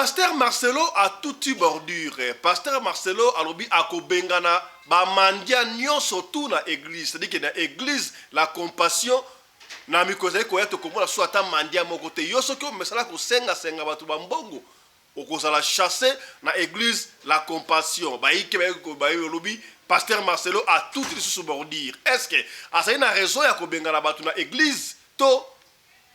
Pasteur Marcelo a toute une bordure. Pasteur Marcelo a lobi akobengana ba mandia nyonso tout na église. C'est-à-dire que na église la compassion na mikoze ko yeto komona so ata mandia moko te. Yoso ko mesala ko senga batu ba mbongo. Okozala chasser na église la compassion. Ba ike ba lobi Pasteur Marcelo a toute une bordure. Est-ce que asa ina raison ya kobengana batu na église to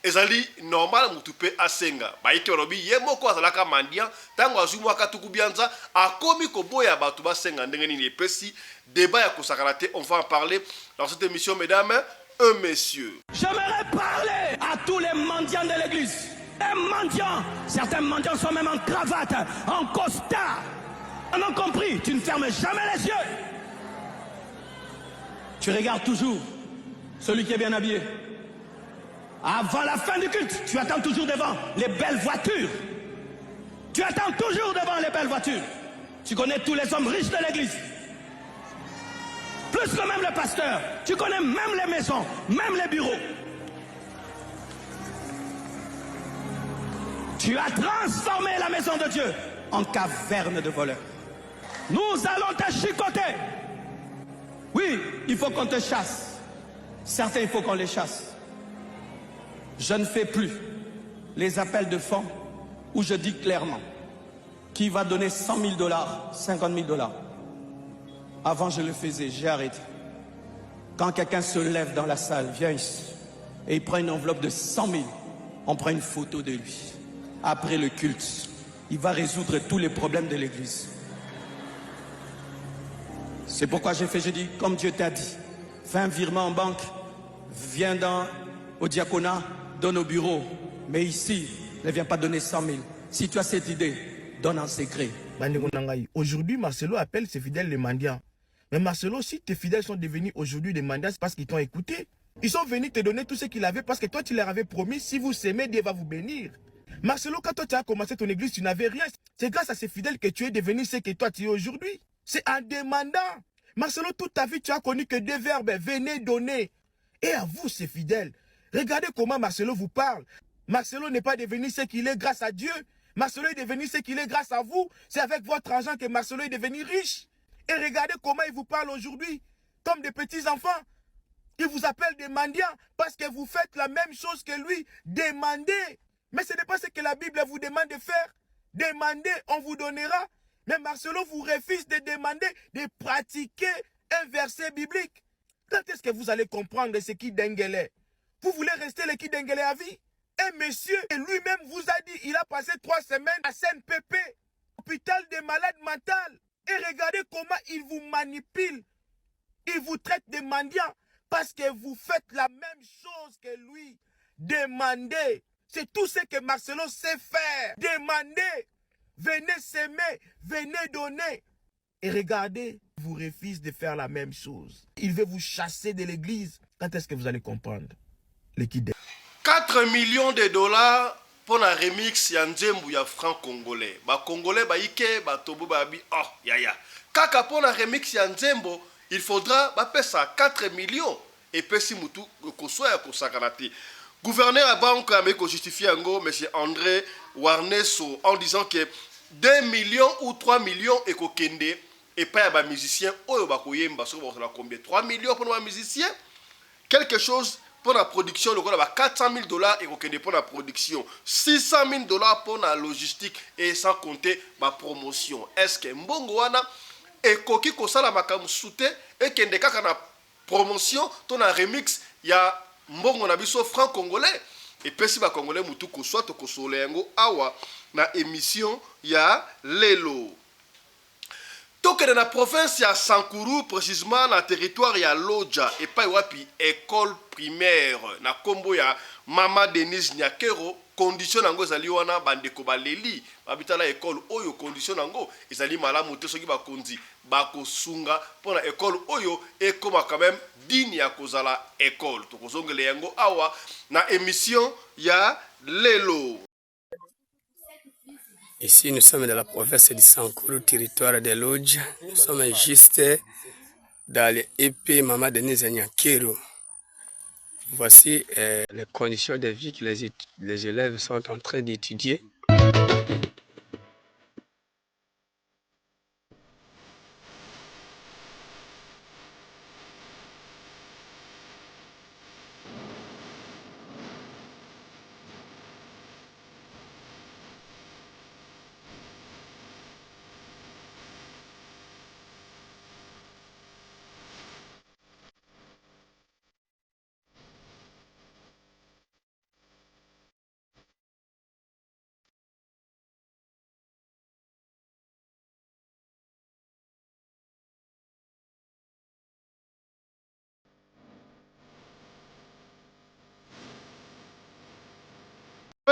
ezali normal mutupe asenga baite robi ye moko azalaka mandia tango azumwa katuku bianza akomi koboya batu basenga ndenge nini epesi débat ya kosakarate. On va en parler dans cette émission, mesdames et messieurs. J'aimerais parler à tous les mendiants de l'église. Les mendiants, certains mendiants sont même en cravate, en costard. On a compris, tu ne fermes jamais les yeux. Tu regardes toujours celui qui est bien habillé. Avant la fin du culte, tu attends toujours devant les belles voitures. Tu attends toujours devant les belles voitures. Tu connais tous les hommes riches de l'église. Plus que même le pasteur. Tu connais même les maisons, même les bureaux. Tu as transformé la maison de Dieu en caverne de voleurs. Nous allons te chicoter. Oui, il faut qu'on te chasse. Certains, il faut qu'on les chasse. Je ne fais plus les appels de fonds où je dis clairement qui va donner 100 000 $, 50 000 $. Avant, je le faisais, j'ai arrêté. Quand quelqu'un se lève dans la salle, vient ici, et il prend une enveloppe de 100 000, on prend une photo de lui. Après le culte, il va résoudre tous les problèmes de l'église. C'est pourquoi j'ai dit, comme Dieu t'a dit, fais un virement en banque, viens au diaconat, donne au bureau. Mais ici, ne viens pas donner 100 000. Si tu as cette idée, donne en secret. Aujourd'hui, Marcelo appelle ses fidèles les mendiants. Mais Marcelo, si tes fidèles sont devenus aujourd'hui des mendiants, c'est parce qu'ils t'ont écouté. Ils sont venus te donner tout ce qu'ils avaient parce que toi, tu leur avais promis, si vous s'aimez, Dieu va vous bénir. Marcelo, quand toi, tu as commencé ton église, tu n'avais rien. C'est grâce à ces fidèles que tu es devenu ce que toi, tu es aujourd'hui. C'est en demandant. Marcelo, toute ta vie, tu as connu que deux verbes, venez donner. Et à vous, ces fidèles, regardez comment Marcelo vous parle. Marcelo n'est pas devenu ce qu'il est grâce à Dieu. Marcelo est devenu ce qu'il est grâce à vous. C'est avec votre argent que Marcelo est devenu riche. Et regardez comment il vous parle aujourd'hui, comme des petits enfants. Il vous appelle des mendiants parce que vous faites la même chose que lui. Demandez. Mais ce n'est pas ce que la Bible vous demande de faire. Demandez, on vous donnera. Mais Marcelo vous refuse de demander, de pratiquer un verset biblique. Quand est-ce que vous allez comprendre ce qui Dengele? Vous voulez rester le qui Dengele à vie? Un monsieur, lui-même vous a dit, il a passé 3 semaines à CNPP, hôpital des malades mentaux. Et regardez comment il vous manipule. Il vous traite de mendiant parce que vous faites la même chose que lui. Demandez. C'est tout ce que Marcelo sait faire. Demandez. Venez s'aimer. Venez donner. Et regardez, il vous refuse de faire la même chose. Il veut vous chasser de l'église. Quand est-ce que vous allez comprendre? 4 millions de dollars pour un remix ya nzembu ya franc congolais. Ba congolais ba ike ba tobo ba bi oh ya. Kaka pour un remix ya nzembo, il faudra ba pesa 4 millions et pesi mutu ko soya ko sakanati. Gouverneur à banque a me justifié ngo monsieur André Warneso en disant que 2 millions ou 3 millions et ko kende et pas ba musicien oyo ba koyemba so ba la combien 3 millions pour un musicien quelque chose pour la production, le gars a 400 000 $ et pour la production, 600 000 $ pour la logistique et sans compter ma promotion. Est-ce que Mbongoana et Koki Kosala Makam Soute et Kendeka kana promotion, ton remix, il y a Mbongo Nabiso franc congolais et Pessi ba congolais mutu koswa to kosolengo awa na émission ya lelo. Donc dans la province, il y a Sankuru, précisément dans le territoire, il y a Lodja, et pas wapi école primaire. Na kombo ya Mama Denise Nyakero, condition nango ezali wana bandeko baleli, babita la école oyo condition nango ezali malamu te soki ba kondi ba kosunga pour la école oyo et comme quand même digne ya kozala école. To kozongele yango awa na émission ya lelo. Ici, nous sommes dans la province de Sankuru, territoire de Lodja. Nous sommes juste dans l'épée Mama Denise Nyakero. Voici les conditions de vie que les élèves sont en train d'étudier.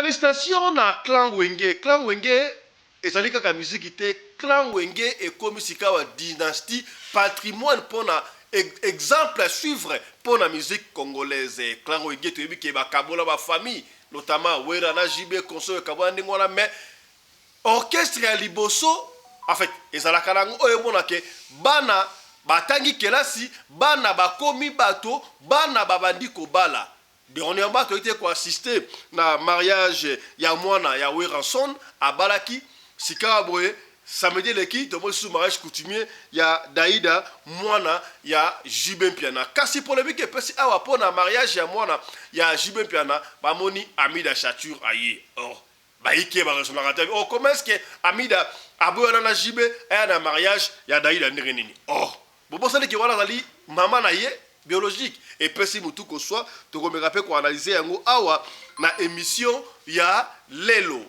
félicitations à Clan Wenge. Clan Wenge ezali kaka musique te. Clan Wenge et comme sikawa dynastie patrimoine pour na exemple à suivre pour la musique congolaise. Clan Wenge tu ebi ke ba kabola ba famille notamment Wera na Jibe Konso Kabola ndingona mais orchestre ya Liboso en fait ezalaka nango oyo mona ke bana batangi kelasi bana bakomi bato bana babandi kobala. Dernièrement tu été ko assister na mariage ya mwana ya Weranson à Balaki sika boye samedi leki to mo sous mariage coutumier ya Daïda mwana ya Jibin Piana kasi polémique pesi awa pona mariage ya mwana ya Jibin Piana bamoni Amida Chature aye oh baike ba resonarateur oh comment est-ce que Amida aboya na Jibe aya na mariage ya Daïda ndengenini oh bobo sali ki wala zali mama na ye biologique et pesi mutu ko soit to ko me rappeler ko analyser yango awa na émission ya lelo.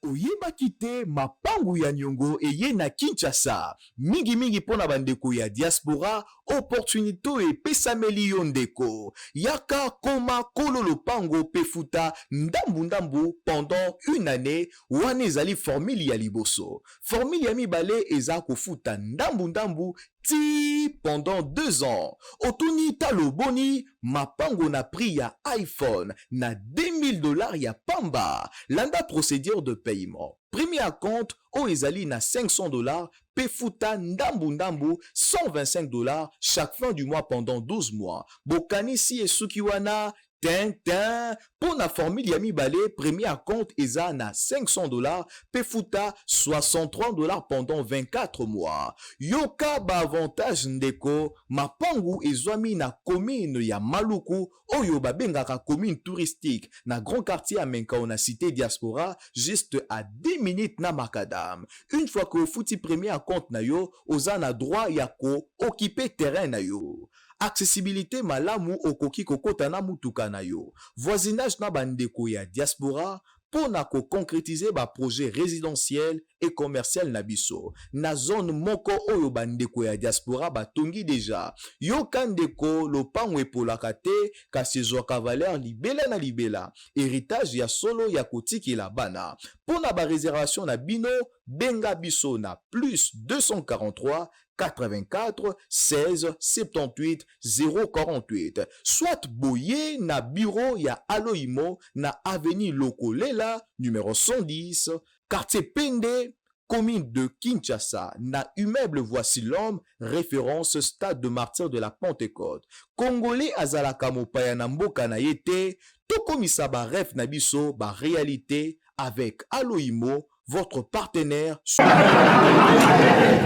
Oyebaki te mapangu ya Nyongo eye na Kinshasa mingi pona bandeko ya diaspora opportunité epesameli yo ndeko yaka koma kolo lopango pefuta ndambu pendant une année wana ezali formule ya liboso formule ya mibale eza kofuta ndambu ti pendant 2 ans otuni taloboni mapango na prix ya iPhone na $2000 ya pamba landa procédure de paiement premier compte o ezali na $500 pefuta ndambu $125 chaque fin du mois pendant 12 mois bokanisi esuki wana Tintin pour la formule ya mibale premier compte eza na $500 pefuta $63 pendant 24 mois yoka ba avantage ndeko mapangu ezwami na commune ya Maluku oyo babengaka commune touristique na grand quartier à Menkao na cité diaspora juste à 10 minutes na Macadam une fois que futi premier compte na yo oza na droit ya ko occuper terrain na yo accessibilité malamu okoki kokota na mutuka na yo voisinage na bandeko ya diaspora pona ko concrétiser ba projet résidentiel et commercial na biso na zone moko oyo bandeko ya diaspora batongi déjà yo kandeko lopango epolaka te kasi ezwaka valeur libela na libela héritage ya solo ya kotikela bana pona ba réservation na bino benga biso na plus 243 84 16 78 048 soit boye na bureau ya Aloimo na avenue Lokolela numéro 110 quartier Pende commune de Kinshasa na immeuble Voici l'homme référence stade de martyr de la Pentecôte congolais azalaka mopaya na mboka na yete tokomisa ba rêve na biso ba réalité avec Aloimo votre partenaire.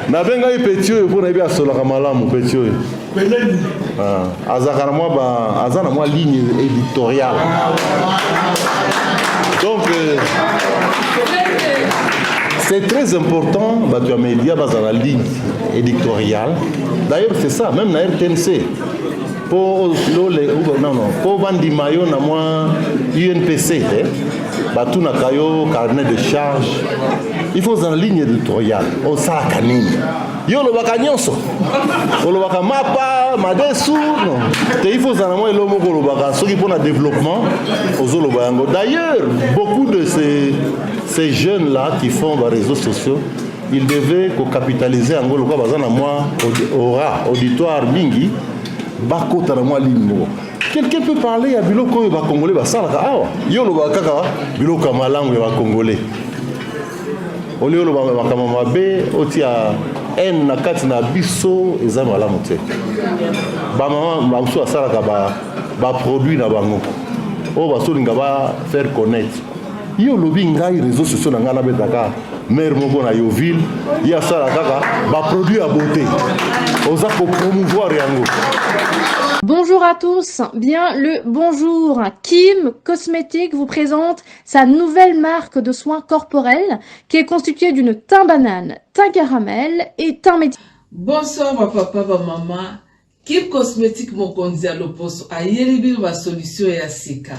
Nabenga ipetio pour na bia solaka malamu petio. Azakara moi ba azana moi ligne éditoriale. Donc c'est très important bah tu as média dans la ligne éditoriale. D'ailleurs c'est ça même na RTNC. Pour pour vendre maillot na moi UNPC tout na kayo carnet de charge il faut en ligne éditoriale au sala kanini yo lo baka nyonso o lo baka mapa madesu non il faut en moi lo moko lo baka soki pour le développement ozo lo bango d'ailleurs beaucoup de ces jeunes là qui font les réseaux sociaux ils devaient capitaliser en gros quoi bazana moi aura auditoire mingi bakota na moi ligne. Quelqu'un peut parler à biloko ba congolais ba salaka awa yo lo ba kaka biloko malangu ya congolais olio lo ba kama mabe otia en na kati na biso eza malamu te ba mama ba mso salaka ba produit na bango o ba solinga ba faire connaître yo lo bingai réseaux sociaux na ngana betaka mère moko na yo ville ya salaka ba produit à beauté oza ko promouvoir yango. Bonjour à tous, bien le bonjour. Kim Cosmétique vous présente sa nouvelle marque de soins corporels qui est constituée d'une thym banane, thym caramel et thym métis. Bonsoir ma papa, ma maman. Kim Cosmétique mokonzi à l'opposo a yelibi ma solution ya sika.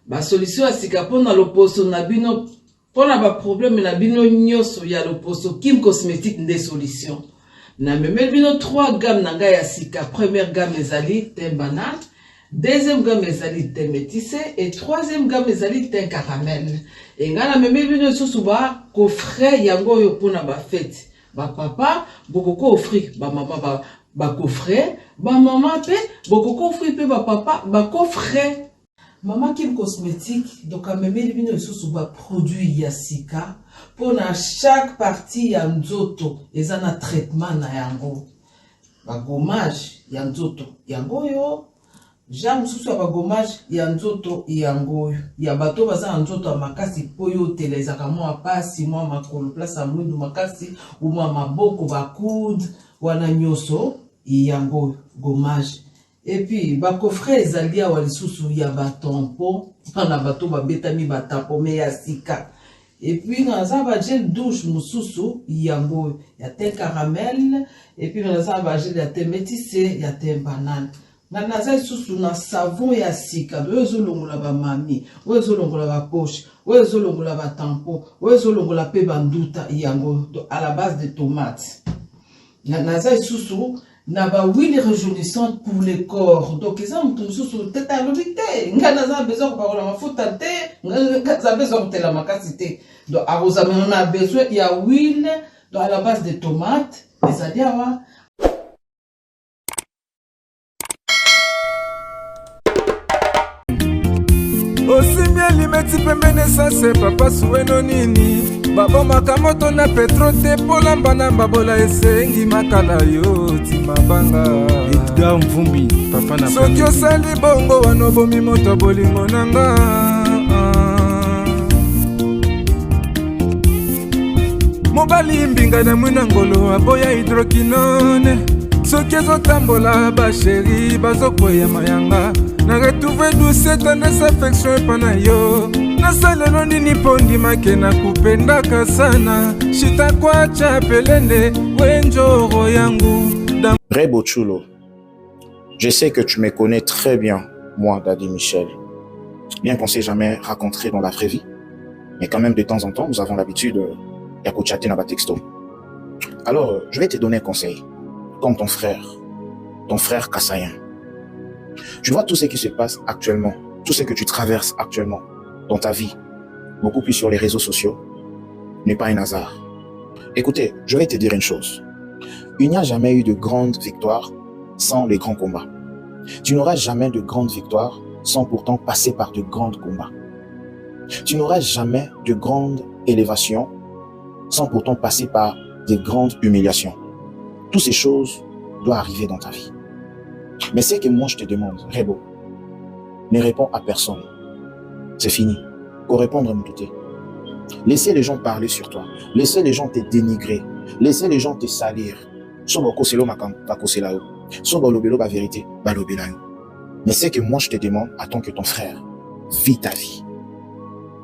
Ma solution ya sika pona l'opposo na bino pona ba problème na bino nyoso ya l'opposo Kim Cosmétique des solutions. Na memel bino 3 gammes na ga ya sika. Première gamme ezali thym banane, Deuxième gamme ezali thé métissé et troisième gamme ezali thé caramel. Et ngana meme bino susu ba coffret yango yo pona ba fête. Ba papa bokoko offrir ba mama ba coffret, ba mama pe bokoko offrir pe ba papa ba coffret. Mama Kim Cosmétique donc meme bino susu ba produit ya sika pona chaque partie ya nzoto ezana traitement na yango. Ba gommage ya nzoto yango yo Jean mususu ya bagomage ya nzoto yango ya bato baza na nzoto ya makasi po yo telezaka mwa pasi mwa makolo place ya mwindu makasi ou mwa maboko bakude wana nyonso yango gommage et puis ba coffret ezali awa lisusu ya batampo na bato babetami batampo me ya sika et puis naza ba gel douche mususu yango ya thé caramel et puis naza ba gel ya thé métissé ya thé banane naza susu na savon ya sika oyo longola ba mami oyo longola ba poche oyo longola ba tampon oyo longola pe banduta yango à la base de tomates naza susu na ba huile rajeunissante pour le corps donc ils ont tout susu tête à l'obité naza besoin ko ba mafuta te naza besoin ko la makasité donc arrosa on a besoin il y a huile donc à la base de tomates les adiawa. Osimia limeti pembene sase papa sueno nini babomaka moto na petro te polamba na babola esengi makala yo timabanga Edgar Mvumbi papa na soki osali bongo wana obomi moto bolingo nanga mobali mbinga na mwina ngolo aboya hydroquinone soki ezotambola basheri bazokoya mayanga na retrouve douce tendresse affection epana yo nasalelo nini mpo ndimake na kupendaka sana shitakwacha pelende wenjoro yangu. Rebo Chulo, je sais que tu me connais très bien, moi, Daddy Michel. Bien qu'on ne s'est jamais rencontré dans la vraie vie, mais quand même de temps en temps, nous avons l'habitude de chatter dans la texto. Alors, je vais te donner un conseil, comme ton frère Kassayen. Tu vois tout ce qui se passe actuellement, tout ce que tu traverses actuellement dans ta vie, beaucoup plus sur les réseaux sociaux, n'est pas un hasard. Écoutez, je vais te dire une chose. Il n'y a jamais eu de grande victoire sans les grands combats. Tu n'auras jamais de grande victoire sans pourtant passer par de grands combats. Tu n'auras jamais de grande élévation sans pourtant passer par de grandes humiliations. Toutes ces choses doivent arriver dans ta vie. Mais c'est que moi je te demande, Rebo, ne réponds à personne. C'est fini. Pour répondre à me douter. Laissez les gens parler sur toi. Laissez les gens te dénigrer. Laissez les gens te salir. Mais c'est que moi je te demande, en tant que ton frère, vis ta vie.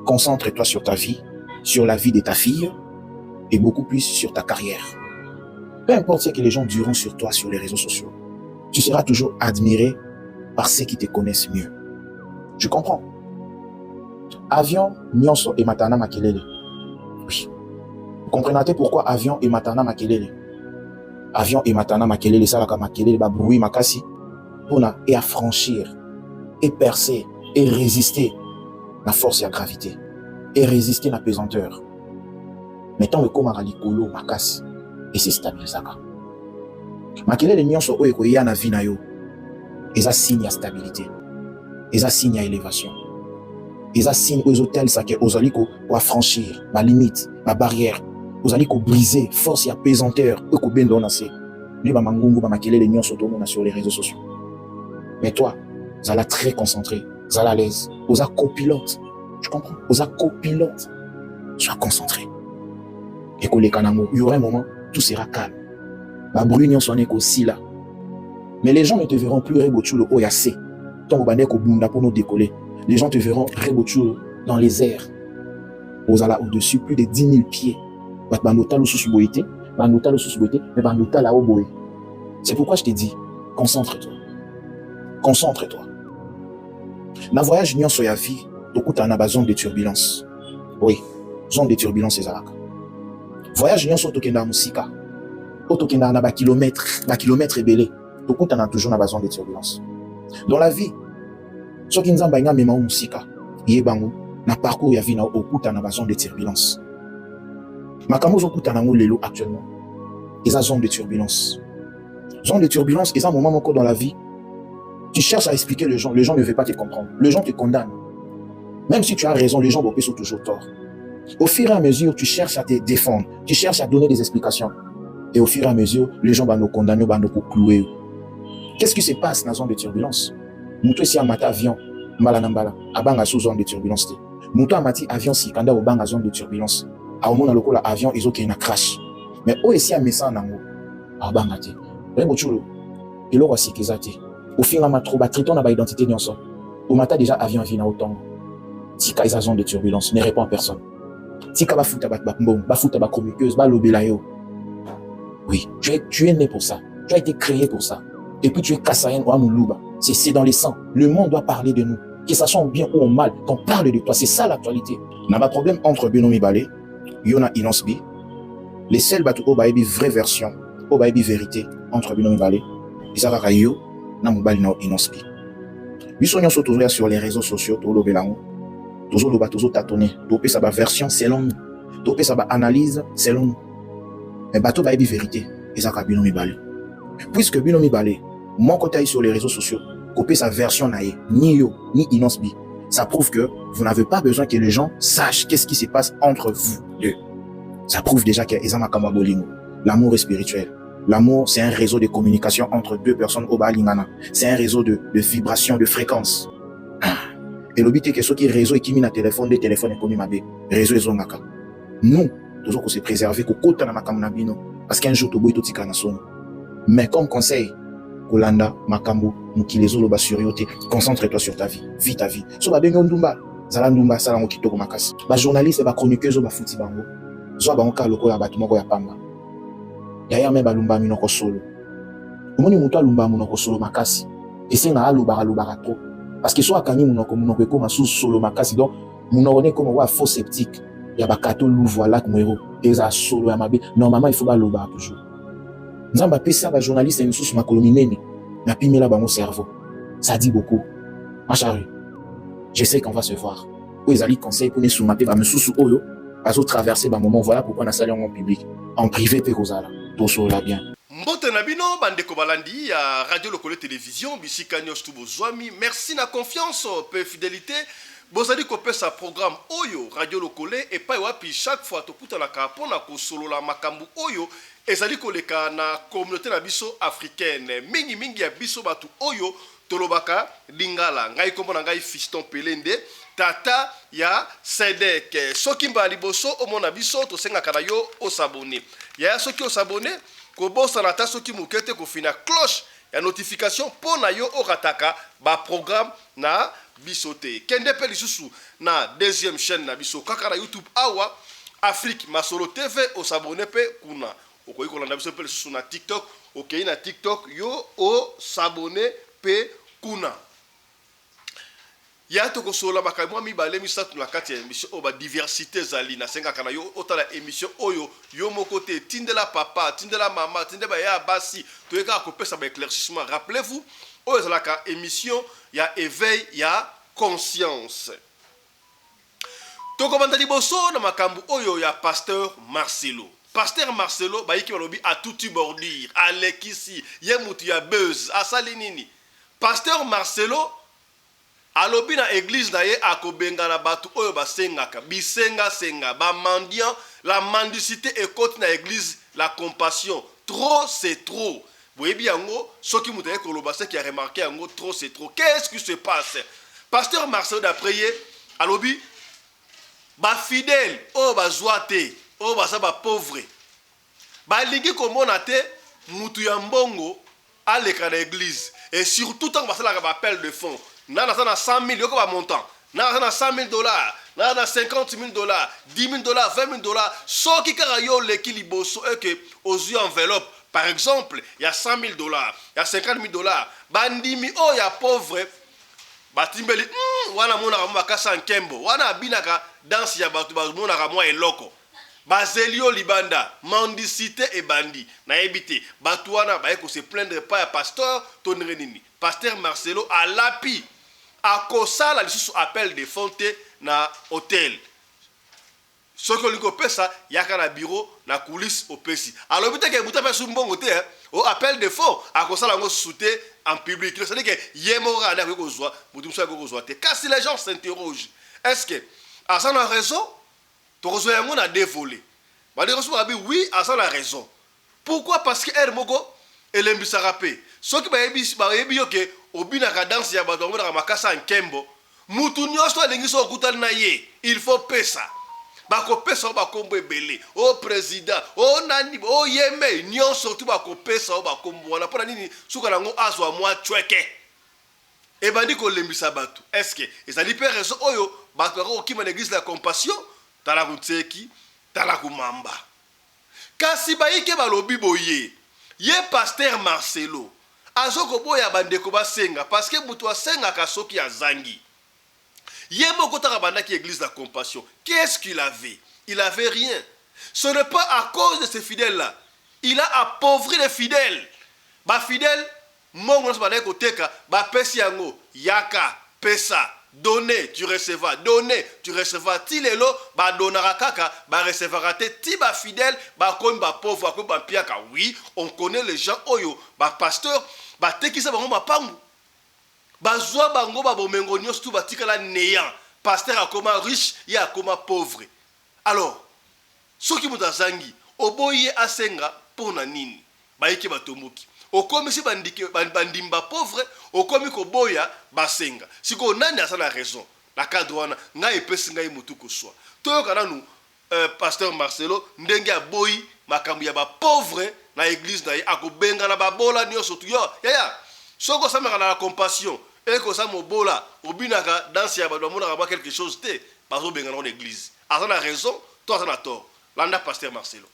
Concentre-toi sur ta vie, sur la vie de ta fille et beaucoup plus sur ta carrière. Peu importe ce que les gens diront sur toi sur les réseaux sociaux, tu seras toujours admiré par ceux qui te connaissent mieux. Tu comprends? Avion, Nyonso et Matana Makelele. Oui. Vous comprenez pourquoi Avion et Matana Makelele? Avion et Matana Makelele, Salaka Makelele, Babroui Makasi, pour et affranchir, et percer, et résister la force et la gravité, et résister la pesanteur. Mettons le koma Likolo Makasi, et c'est stabilisé. Makelele Nyonso Oeko Yana Vinayo, et ça signe à stabilité, et ça signe à élévation. Et ça signe aux hôtels, ça que aux aliko pour affranchir ma limite, ma barrière, aux aliko briser, force et apesanteur, eux bien donné. Lui, mangungu, makelele les nions sur les réseaux sociaux. Mais toi, zala très concentré, zala à l'aise, aux copilote, tu comprends? Aux copilote, sois concentré. Et que les kanamo, il y aura un moment, tout sera calme. Ma brunion son aussi là. Mais les gens ne te verront plus rebochulo oyase. Ton bandeko bunda pour nous décoller. Les gens te verront rebochulo dans les airs. Au-dessus, plus de 10 000 pieds. C'est pourquoi je t'ai dit, concentre-toi. Concentre-toi. Dans le voyage, nous sur la vie, tu as une zone de turbulence. Oui, zone de turbulence, c'est ça. Voyage, nous sur la Moussika. Tu as un kilomètre ébélé. Tu as toujours une zone de turbulence. Dans la vie, soki nzambe ainga mema musika yebango na parcours ya vie na okuta na zone de turbulence makambo okuta nango lelo actuellement eza zone de turbulence eza moment moko dans la vie tu cherches à expliquer les gens ne veulent pas te comprendre, les gens te condamnent même si tu as raison, les gens vont toujours tort. Au fur et à mesure tu cherches à te défendre, tu cherches à donner des explications et au fur et à mesure les gens vont nous condamner, vont nous clouer. Qu'est-ce qui se passe dans la zone de turbulence? Moutou si amata avion mbala na mbala abanga sous zone de turbulence. Moutou amati avion si kanda obanga zone de turbulence. Aomona lokola avion ezoke na crash. Mais o esi amesa nango abanga te. Rembo chulo eloko asikiza te. Au fur et à mesure ba triton na ba identité nyonso. O mata déjà avion vina autant. Tika esa zone de turbulence ne répond à personne. Tika ba futa ba mbong, ba futa ba chroniqueuse, ba lobela yo. Oui, tu es né pour ça. Tu as été créé pour ça. Et puis tu es Kassayen ou Amoulouba. C'est dans les sangs. Le monde doit parler de nous. Que ça soit bien ou en mal, qu'on parle de toi. C'est ça l'actualité. N'a pas problème entre Benomi Balé, Yona Inosbi. Les seuls bateaux au baïbi vraie version, au baïbi vérité entre Benomi Balé, Isara Rayo, Namoubali na Inosbi. Nous sommes sur les réseaux sociaux, tout le bélango. Toujours le bateau tâtonné. Topé sa version selon nous. Topé sa analyse selon nous. Mais bateau baïbi vérité, Isara Benomi Balé. Puisque Binomi Balé, mon côté sur les réseaux sociaux, copier sa version naïe, ni yo, ni Inosbi, ça prouve que vous n'avez pas besoin que les gens sachent qu'est-ce qui se passe entre vous deux. Ça prouve déjà qu'il y a l'amour est spirituel. L'amour, c'est un réseau de communication entre deux personnes au Balingana. C'est un réseau de vibrations, de fréquences. Et le but est que ceux qui réseau et qui mis un téléphone, des téléphones et comme mabé, réseau et zonaka. Nous, toujours qu'on s'est préservé, qu'on compte dans ma camunabino, parce qu'un jour, tout boy tout tika na son. Mais comme conseil, Kolanda, Makambo, Mukilezo, Loba Suriote, concentre-toi sur ta vie, vis ta vie. So ba bengo ndumba, zala ndumba, sala ngo kitoko makasi. Ba journaliste, ba chroniqueuse, ba futi bango. Zo ba ngoka loko ya batu moko ya pamba. Yaya me ba lumba minoko solo. Omoni mutu alumba munoko solo makasi. Esenga alobara trop. Parce que so akani munoko ekoma sous solo makasi. Donc, munoko ne comme wa faux sceptique. Ya ba kato louvoa lak mwero. Eza solo ya mabe. Normalement, il faut ba loba toujours. Nzamba pesa ba journaliste et sous ma colominene na pimela ba mon cerveau. Ça dit beaucoup. Ma chérie, je sais qu'on va se voir. Où ils allaient conseil pour ne soumater ba me sous oyo, pas au traverser ba moment voilà pourquoi on a salé en public. En privé pe kozala. Tout so là bien. Mbote na bino bandeko balandi ya Radio Lokole Télévision bisika nyos tubo zwami. Merci na confiance pe fidélité. Bozali kopesa programme oyo Radio Lokole et pa wapi chaque fois to kuta la kapona ko solo la makambu oyo ezali koleka na communauté na biso africaine mingi ya biso batu oyo tolobaka lingala ngai kombo na ngai Fiston Pelende tata ya Sedek soki mbali boso omona biso to senga kana yo osabone ya soki osabone ko bosa na ta soki mukete ko fina cloche ya notification pona yo okataka ba programme na bisote kende pe lisusu na deuxième chaîne na biso kaka na YouTube awa Afrique Masolo TV osabone pe kuna okoyi kolanda biso pe lisusu na TikTok okeyi na TikTok yo osabone pe kuna ya to kosola makamwa mibale misatu na kati ya émission o ba diversité zali na senga kana yo otala émission oyo yo mokote tindela papa tindela mama tindela ya basi to eka kopesa ba éclaircissement rappelez-vous o ezalaka émission ya éveil ya conscience to komanda liboso na makambu oyo ya pasteur Marcelo. Pasteur Marcelo bayiki balobi a tutu bordure alekisi ye mutu ya buzz asali nini. Pasteur Marcelo alobi na église na ye akobenga na batu oyo basengaka bisenga senga ba mendiant la mendicité ekoti na église la compassion trop c'est trop. Boyebi yango soki mutu ye koloba se qui a remarqué yango trop c'est trop. Qu'est-ce qui se passe? Pasteur Marcelo d'après ye alobi ba fidèle oyo bazwa te oyo baza ba pauvre balingi komona te mutu ya mbongo aleka na église et surtout tant basalaka ba appel de fonds nana na 100 000 yoko ba montant nana na $100 000 nana na $50 000 $10 000 $20 000 soki kaka yo leki liboso et que aux enveloppe par exemple il y a $100 000 il y a $50 000 bandimi oh ya pauvre batimbeli wana mona ka makasa nkembo wana abinaka danse ya batu mona ka mwa eloko bazelio libanda mendicité et bandi na ebité batu wana ba ko se plaindre pas ya pasteur tonere nini pasteur Marcelo akosala lisusu appel de fonte na hôtel. Soki olingi opesa yaka na bureau na coulisse opesi. Alors biteke buta pe sumbongo te o appel de fond akosala ngo souté en public. C'est-à-dire que yemora na ko zwa, mutu musa ko zwa te. Kasi les gens s'interrogent. Est-ce que à ça a raison? To rezo yango na dévolé. Ba de rezo abi oui, à ça a raison. Pourquoi? Parce que elle moko elembisa rapé. Soki ba yebi yoke obina ka danse ya bato ngona makasa nkembo. Mutu nyoso alingi so kutali na ye. Il faut pesa. Bakopesa bakombo ebele o président o nani o yeme nyon surtout bakopesa bakombo wana pona nini suka nango azwa mwa chweke e bandi ko lembisa bato. Est-ce que ezali pe raison oyo bato ko kima l'église la compassion tala kutseki tala kumamba kasi baike balobi boye ye pasteur Marcelo azoko boya bandeko basenga parce que mutu asenga kasoki azangi. Yemo qui église de la compassion. Qu'est-ce qu'il avait? Il avait rien. Ce n'est pas à cause de ces fidèles-là. Il a appauvri les fidèles. Ba fidèle, mon koteka, ba pesiango, yaka, pesa, donner, tu recevras, donner, tu recevras. Ti lelo, ba donara kaka, ba recevra te, ti ba fidèle, ba comme ba pauvre, comme ba piaka. Oui, on connaît les gens oyo, ba pasteur, ba tekisa ba ngoma pangu. Bazwa bango ba bomengo nyos tu batikala néant. Pasteur akoma riche, ya akoma pauvre. Alors, soki mutazangi, oboye asenga pona nini? Baike batomoki. Okomi si bandimba pauvre, okomi ko boya basenga. Siko nani asana raison. La cadre wana nga epesi ngai mutu ko swa. Toyoka nanu pasteur Marcelo ndenge ya boyi makambu ya ba pauvre na église na ye akobenga na babola nyoso tu yo. Ya. Soko sameka na la compassion. Et que ça mobola, obinaka danse ya bato mona ba quelque chose te, bazo benga dans l'église. A ça a raison, toi ça a tort. Landa pasteur Marcelo.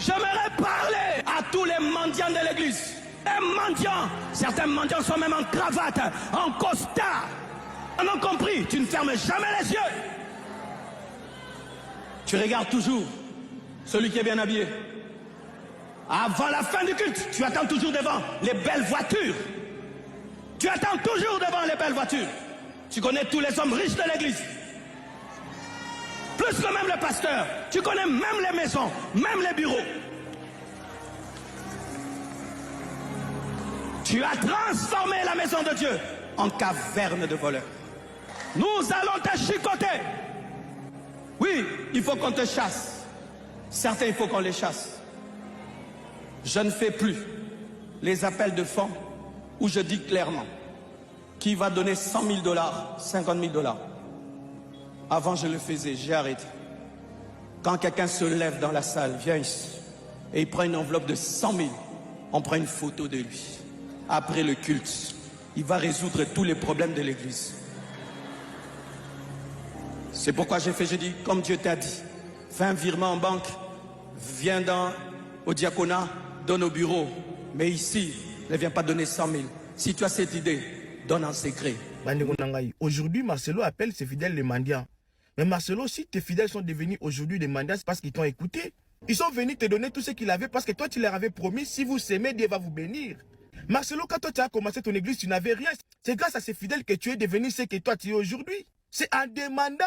J'aimerais parler à tous les mendiants de l'église. Un mendiant, certains mendiants sont même en cravate, en costard. On a compris, tu ne fermes jamais les yeux. Tu regardes toujours celui qui est bien habillé. Avant la fin du culte, tu attends toujours devant les belles voitures. Tu attends toujours devant les belles voitures. Tu connais tous les hommes riches de l'église. Plus que même le pasteur. Tu connais même les maisons, même les bureaux. Tu as transformé la maison de Dieu en caverne de voleurs. Nous allons te chicoter. Oui, il faut qu'on te chasse. Certains, il faut qu'on les chasse. Je ne fais plus les appels de fonds où je dis clairement qui va donner 100 000 $, 50 000 $. Avant, je le faisais, j'ai arrêté. Quand quelqu'un se lève dans la salle, vient ici, et il prend une enveloppe de 100 000, on prend une photo de lui. Après le culte, il va résoudre tous les problèmes de l'église. C'est pourquoi j'ai dit, comme Dieu t'a dit, fais un virement en banque, viens au diaconat, donne au bureau. Mais ici, ne viens pas donner 100 000. Si tu as cette idée, donne en secret. Aujourd'hui, Marcelo appelle ses fidèles les mendiants. Mais Marcelo, si tes fidèles sont devenus aujourd'hui des mendiants, c'est parce qu'ils t'ont écouté. Ils sont venus te donner tout ce qu'ils avaient parce que toi, tu leur avais promis, si vous s'aimez, Dieu va vous bénir. Marcelo, quand toi, tu as commencé ton église, tu n'avais rien. C'est grâce à ces fidèles que tu es devenu ce que toi, tu es aujourd'hui. C'est en demandant.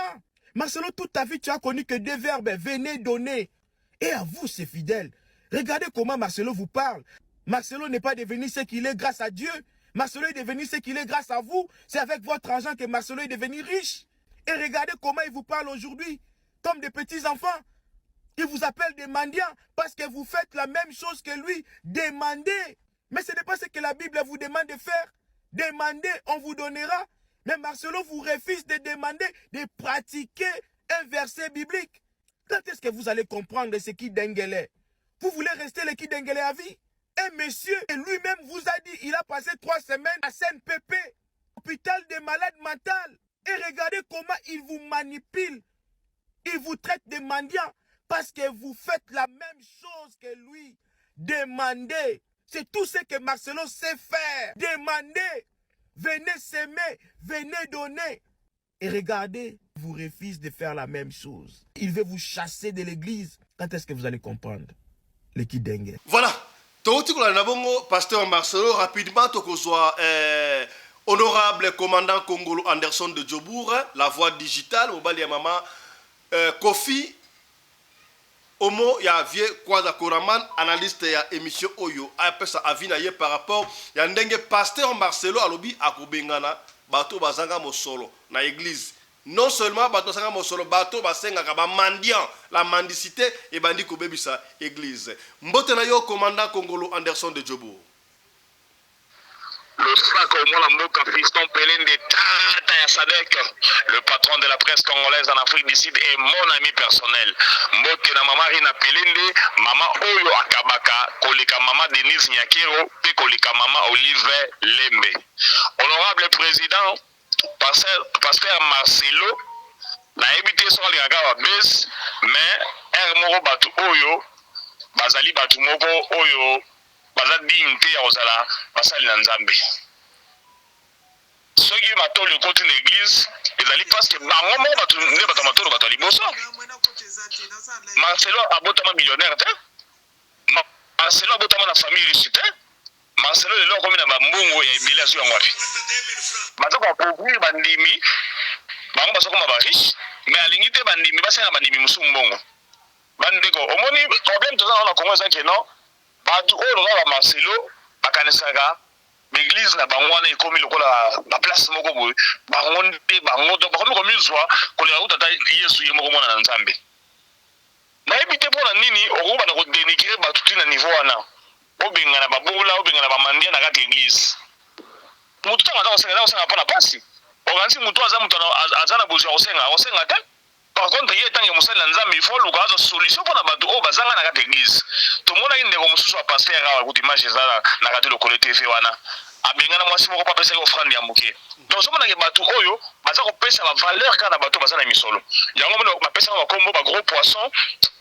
Marcelo, toute ta vie, tu as connu que deux verbes, venez donner. Et à vous, ces fidèles, regardez comment Marcelo vous parle. Marcelo n'est pas devenu ce qu'il est grâce à Dieu. Marcelo est devenu ce qu'il est grâce à vous. C'est avec votre argent que Marcelo est devenu riche. Et regardez comment il vous parle aujourd'hui, comme des petits enfants. Il vous appelle des mendiants parce que vous faites la même chose que lui. Demandez. Mais ce n'est pas ce que la Bible vous demande de faire. Demandez, on vous donnera. Mais Marcelo vous refuse de demander, de pratiquer un verset biblique. Quand est-ce que vous allez comprendre ce qui Dengele? Vous voulez rester le qui Dengele à vie? Un monsieur, et lui-même vous a dit, il a passé 3 semaines à CNPP, hôpital des malades mentales. Et regardez comment il vous manipule. Il vous traite de mendiant parce que vous faites la même chose que lui. Demandez. C'est tout ce que Marcelo sait faire. Demandez. Venez s'aimer. Venez donner. Et regardez, il vous refuse de faire la même chose. Il veut vous chasser de l'église. Quand est-ce que vous allez comprendre? Le Kidenge. Voilà. Pasteur Marcelo, rapidement, tokozwa Honorable commandant Congolo Anderson de Djobour, la voix digitale, Mobali ya Mama Kofi Omo ya vie Kwaza Koraman, analyste ya émission Oyo, apesa avina ye par rapport ya ndenge pasteur Marcelo alobi akobengana bato bazanga mosolo na église. Non seulement bato bazanga mosolo, bato basenga ka ba mendiant, la mendicité et bandi ko bebisa église. Mbote na yo commandant Congolo Anderson de Djobour. Le sac au moins Mboka Fiston Pelende Tata ya Sadek, le patron de la presse congolaise en Afrique du Sud et mon ami personnel. Mbote na mama Rina Pelende, mama Oyo Akabaka, kolika mama Denise Nyakiro, pe kolika mama Olive Lembe. Honorable président, pasteur Marcelo, na ebité son lingaka wa bes, mais moko batu Oyo, bazali batu moko Oyo, baza dignité ya ozala basali na Nzambe. Soki matolo côté l'église, ezali parce que bango mo batu ne batu matolo batu liboso. Marcelo abotama millionnaire te. Marcelo abotama na famille riche te. Marcelo lelo komi na bambungu ya ebele azu yango api. Bato ko pauvre bandimi, bango baso koma ba riche, mais alingi te bandimi basenga bandimi musu mbongo. Bandeko, omoni problème toza na Congo ezaki non. Bato oyo lokola Marcelo bakanisaka l'église na bango wana ekomi lokola ba place moko boye bango nde bango to bakomi komizwa kolela utata Yesu ye moko mwana na Nzambe. Na ebite pona nini okoba na kodenigrer bato tina niveau wana obengana babola obengana bamandia na kati église. Mutu tanga kosenga pona pasi okanisi mutu aza mutu azana bozwa kosenga te. Par contre, il y a tant que Moussa Nzambe, il faut le gaz solution pour la bateau, oh, bazanga na l'église. Tout le monde a une négociation à passer à la image na kati le collectif wana. Abengana mwasi moko pa pesa offrande ya muke. Donc somo na ke bateau oyo, baza ko pesa la valeur kana bateau bazana misolo. Yango mo ba pesa ba kombo ba gros poisson.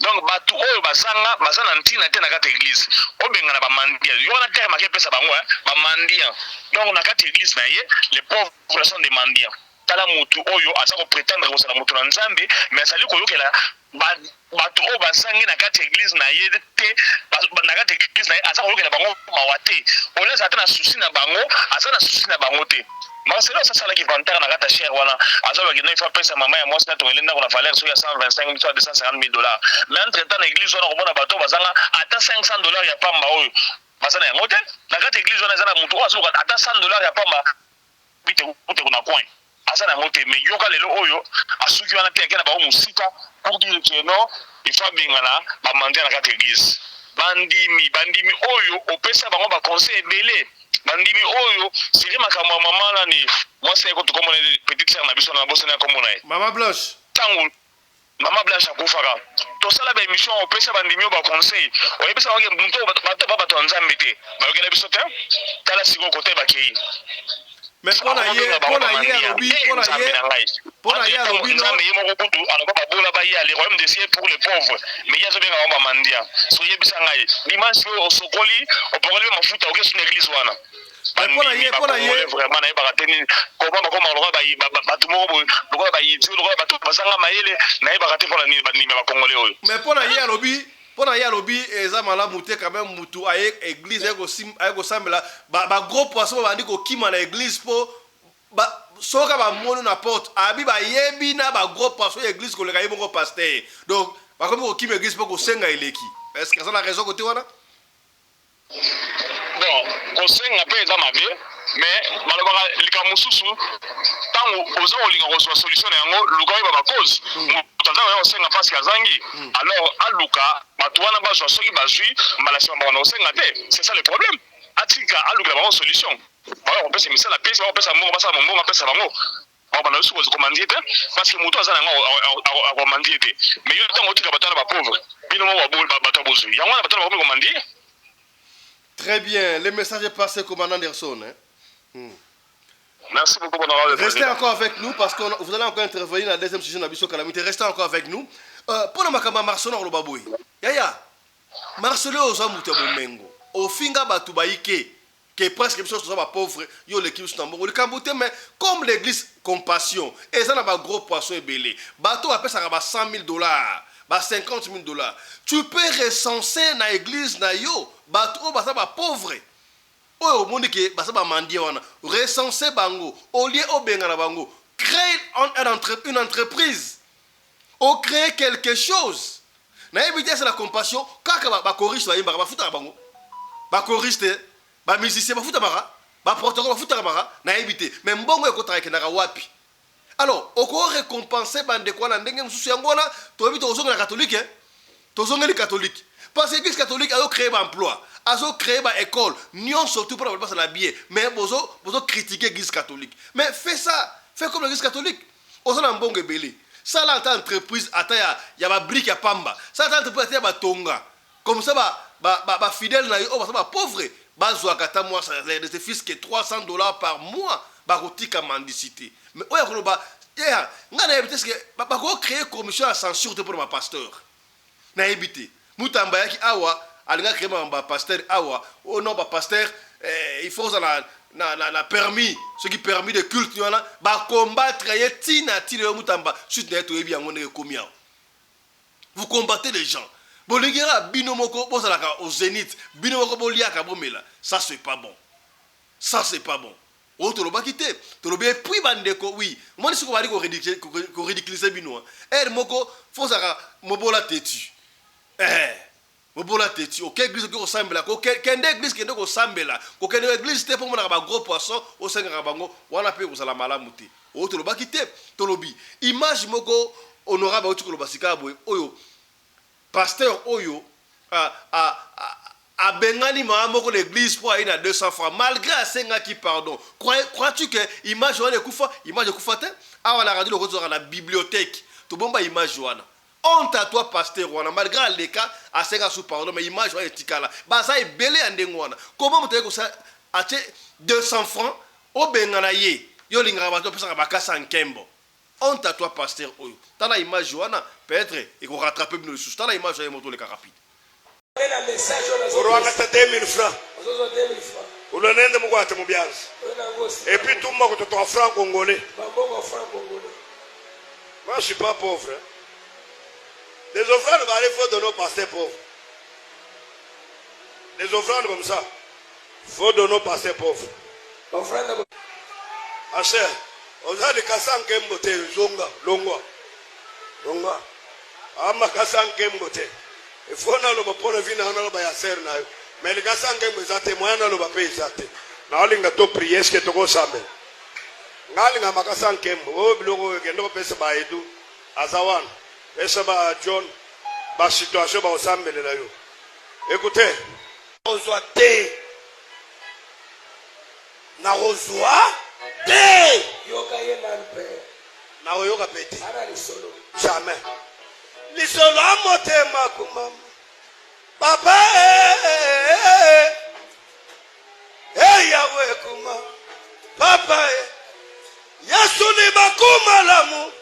Donc bateau oyo bazanga bazana ntina te na kati église. Obengana ba mandia. Yo na terre maké pesa bango ba mandia. Donc na kati église na ye, les pauvres sont des mendiants. Tala mutu oyo aza ko prétendre ko sala mutu na Nzambe mais sali ko yokela bato oyo bazangi na kati église na ye te na kati église na ye aza ko yokela bango mawate oleza ata na souci na bango aza na souci na bango te. Marcelo sasa ki vantar na kata cher wana aza ba kina ifa pesa mama ya mwasi na to elenda na valeur so ya 125 000 à 250 000 $. Mais entre temps na église wana ko mona bato bazanga ata 500 $ ya pamba oyo bazana ya ngote na kati église wana zana mutu azo ata 100 $ ya pamba bite kuna coin. Azana mote me yoka lelo oyo asuki wana te akena ba musika pour dire que non il faut bingana ba mandia na kati église. Bandimi oyo opesa bango ba conseil belé. Bandimi oyo siri makamwa mama nani moi c'est ko to comme petite sœur na biso na boso na comme na Mama Blanche tango Mama Blanche akufaka to sala ba émission opesa bandimi ba conseil oyebisa wange muntu bato Nzambe te ba yokela biso te tala siko côté ba kei. Mais pour la hier, alobi non. Les royaumes des cieux pour les pauvres. Mais il y a bien un mandia. Soyez bien ngai. Dimanche au sokoli, au problème mafuta au sur l'église wana. Pour la hier, vraiment na ba teni ko ba ko malora ba tumo bo ko ba yi tu ko ba to basanga maele na ba kate pour la ni ba congolais oyo. Mais pour la hier alobi eza malamu te quand même mutu aye église ayeko sambela ba gros poisson bandi ko kima na église po ba soka ba mono na porte abi ba yebi na ba gros poisson église ko le kayi moko pasteur. Donc ba comme ko kima église po ko senga eleki. Est-ce que ça la raison côté wana? Bon, ko senga pe za mabe mais malobaka likamususu tango oza olinga ko solution yango luka ba ba cause. Tata ya osenga pasi azangi alors aluka batwana bazwa soki bazui malation ba osenga te. C'est ça le problème. Atika aluka ba solution. Ba on peut se misala pesa on peut sa mongo basa mongo pesa bango. On va nous commander parce que muto azana ngo a commander te. Mais yo tango tika batwana ba pauvre. Bino mo ba bato bozu. Yango na batwana ba commander. Très bien, le message est passé commandant Anderson Merci beaucoup, honorable président. Restez encore avec nous parce que vous allez encore intervenir dans la deuxième session de la mission Calamité. Restez encore avec nous. Pour le Marcelo au Baboui. Yaya, Marcelo aux hommes de Mengo. Au finga Batubaïke, qui est presque quelque chose de pauvre, yo l'équipe Stambo. Le Cambouté, mais comme l'église Compassion, et ça n'a pas gros poisson et belé. Bateau appelle ça à 100 000 $. 50 000 $. Tu peux recenser dans l'église na yo, bateau basa ba pauvre. oyo moni ke basa ba mandi wana recenser bango au lieu au bengana bango créer une entreprise ou créer quelque chose na éviter c'est la compassion kaka ba choriste ba yimba ba futa bango ba choriste ba musicien ba futa mara ba protocole ba futa mara na éviter mais mbongo ekotaka kendaka wapi. Alors oko récompenser bande kwa na ndenge mususu yango na to éviter ozonga na catholique tozonga les catholiques parce que l'église catholique a créé un emploi a créé une école non surtout pour passer la biais mais vous critiquer l'église catholique mais fais ça fais comme l'église catholique on a un bon belé ça là en entreprise attends il y a ma brique à pamba ça en entreprise il y a ba tonga comme ça ba fidèle na yo ba pauvre ba zo akata moi des fils que $300 par mois ba kotika mendicité mais oya ko ba ya ngana éviter que ba ko créer commission à censure pour ma pasteur na éviter mutamba yaki awa alinga créer ma pasteur awa oh non ba pasteur il faut ça na permis ce qui permis de culte yana ba combattre yetina tile mutamba suite na to ebi yango ne komi awa vous combattez les gens bolingera bino moko bozalaka au zénith bino moko boliaka bomela ça c'est pas bon ça c'est pas bon o to loba kité to lobé puis bandeko oui moi siko bali ko ridiculiser bino moko fozaka mobola tetu mobola teti ok église ko sambela ko kende église kende ko sambela ko kende église te pour mona ba gros poisson o senga bango wana pe ko sala malamu te o to loba kite to lobi image moko honorable o tukolo basika boy oyo pasteur oyo a bengani ma moko l'église pour aller à 200 francs malgré senga qui pardon crois-tu que image wana kufa image kufa te awa la radio ko la bibliothèque to bomba image wana honte à toi pasteur wana malgré les cas à 5 sous pardon mais image wana etikala ba ça est belé andenge wana comment moteko ça ache 200 francs au bengana ye yo linga ba to pesa ba kasa nkembo honte à toi pasteur oyo tala image wana peut-être et qu'on rattraper bien le sous tala image wana moto le cas rapide Rwanda 2000 francs ulonende mukwate mubyanzi et puis tout monde to 3 francs congolais moi je suis pas pauvre hein. Les offrandes il faut donner aux pasteurs pauvres. Les offrandes comme ça, il faut donner aux pasteurs pauvres. Achère, on a des kassans qui aiment voter, zonga, longwa. Ama kassans qui aiment voter. Il faut que nous prenions vie dans le bayaser. Mais les kassans qui aiment voter, moi, nous ne pouvons pas payer ça. Nous allons prier, ce que tu veux savoir. Nous allons faire kassans qui aiment voter. Nous allons faire baïdou, azawan. Essa ba John ba situation ba osambele na yo. Écoutez, ozwa te na ozwa te yoka ye nanpe na yoka peti ara lisolo jamais lisolo amotema kumama papa yawe kuma papa Yesu ni bakuma lamu.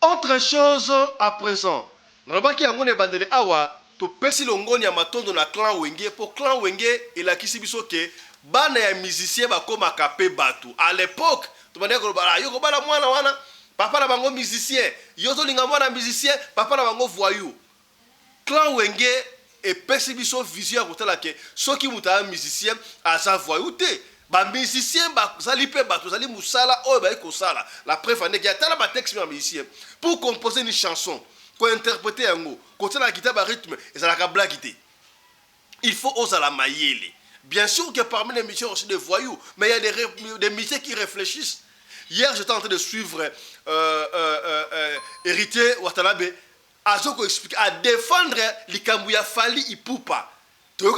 Autre chose à présent, nabaki yango ne bandele awa to pesi longoni ya matondo na clan wenge pour clan wenge elakisi biso ke bana ya musicien bakoma kape batu à l'époque to bandele ko bala yo ko bala mwana wana papa na bango musicien yo to linga mwana musicien papa na bango voyou clan wenge epesi biso vision ya kotala ke soki muta musicien aza voyou te ba musicien ba zali pe bato zali musala oyo ba ekosala la preuve ane ki atala ba texte ya musicien pour composer une chanson pour interpréter yango côté la guitare ba rythme et ça la blague té il faut oser la mayele bien sûr que parmi les musiciens aussi des voyous mais il y a des musiciens qui réfléchissent Hier, j'étais en train de suivre Héritier Watanabe à défendre l'Ikambouya Fali Ipupa. Il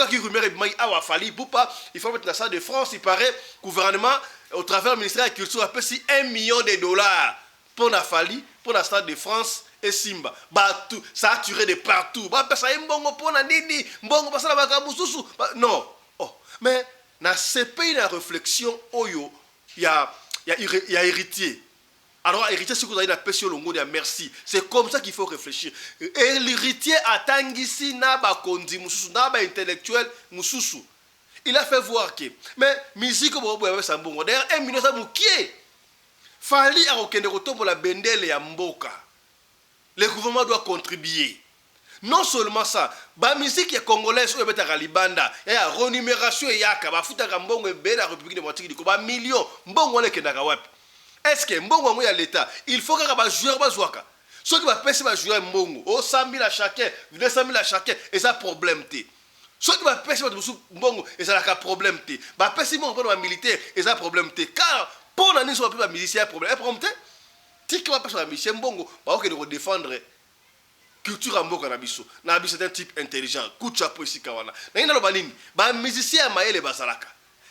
faut mettre dans ça de France, il paraît, le gouvernement, au travers du ministère de la Culture, a payé $1 million pour la Fali, pour la Stade de France et Simba. Ça a tiré de partout. Non. Oh. Mais dans ces pays de réflexion, il y a héritier. Alors, héritier, si vous avez la passion, merci. C'est comme ça qu'il faut réfléchir. Et l'héritier a tangisi naba kondi mususu, naba intellectuel mususu. Il a fait voir que, mais musique comme vous avez ça bon. D'ailleurs, 1 million ça moukié. Fali a aucun retour pour la bendele ya mboka. Le gouvernement doit contribuer. Non seulement ça, la musique est congolaise, il y a Libanda, il y a renumération, il y a Mbongo et la République démocratique du Congo, millions, Mbongo est est-ce que Mbongo est à l'État? Il faut que les joueurs soient là. Ceux qui vont jouer Mbongo, 100 000 à chacun, 200 000 à chacun, et ça problème. Ceux qui vont payer Mbongo, et ça a problème. Bah payer Mbongo militaire, et ça problème. Car pour l'année sur la musicien, il y a problème. Si tu vas pas sur la musicien Mbongo, bah ok de défendre culture Mbongo na biso. Na biso c'est un type intelligent. Coup de chapeau ici kawana. Na ina lo banini, ba musicien maele bazalaka.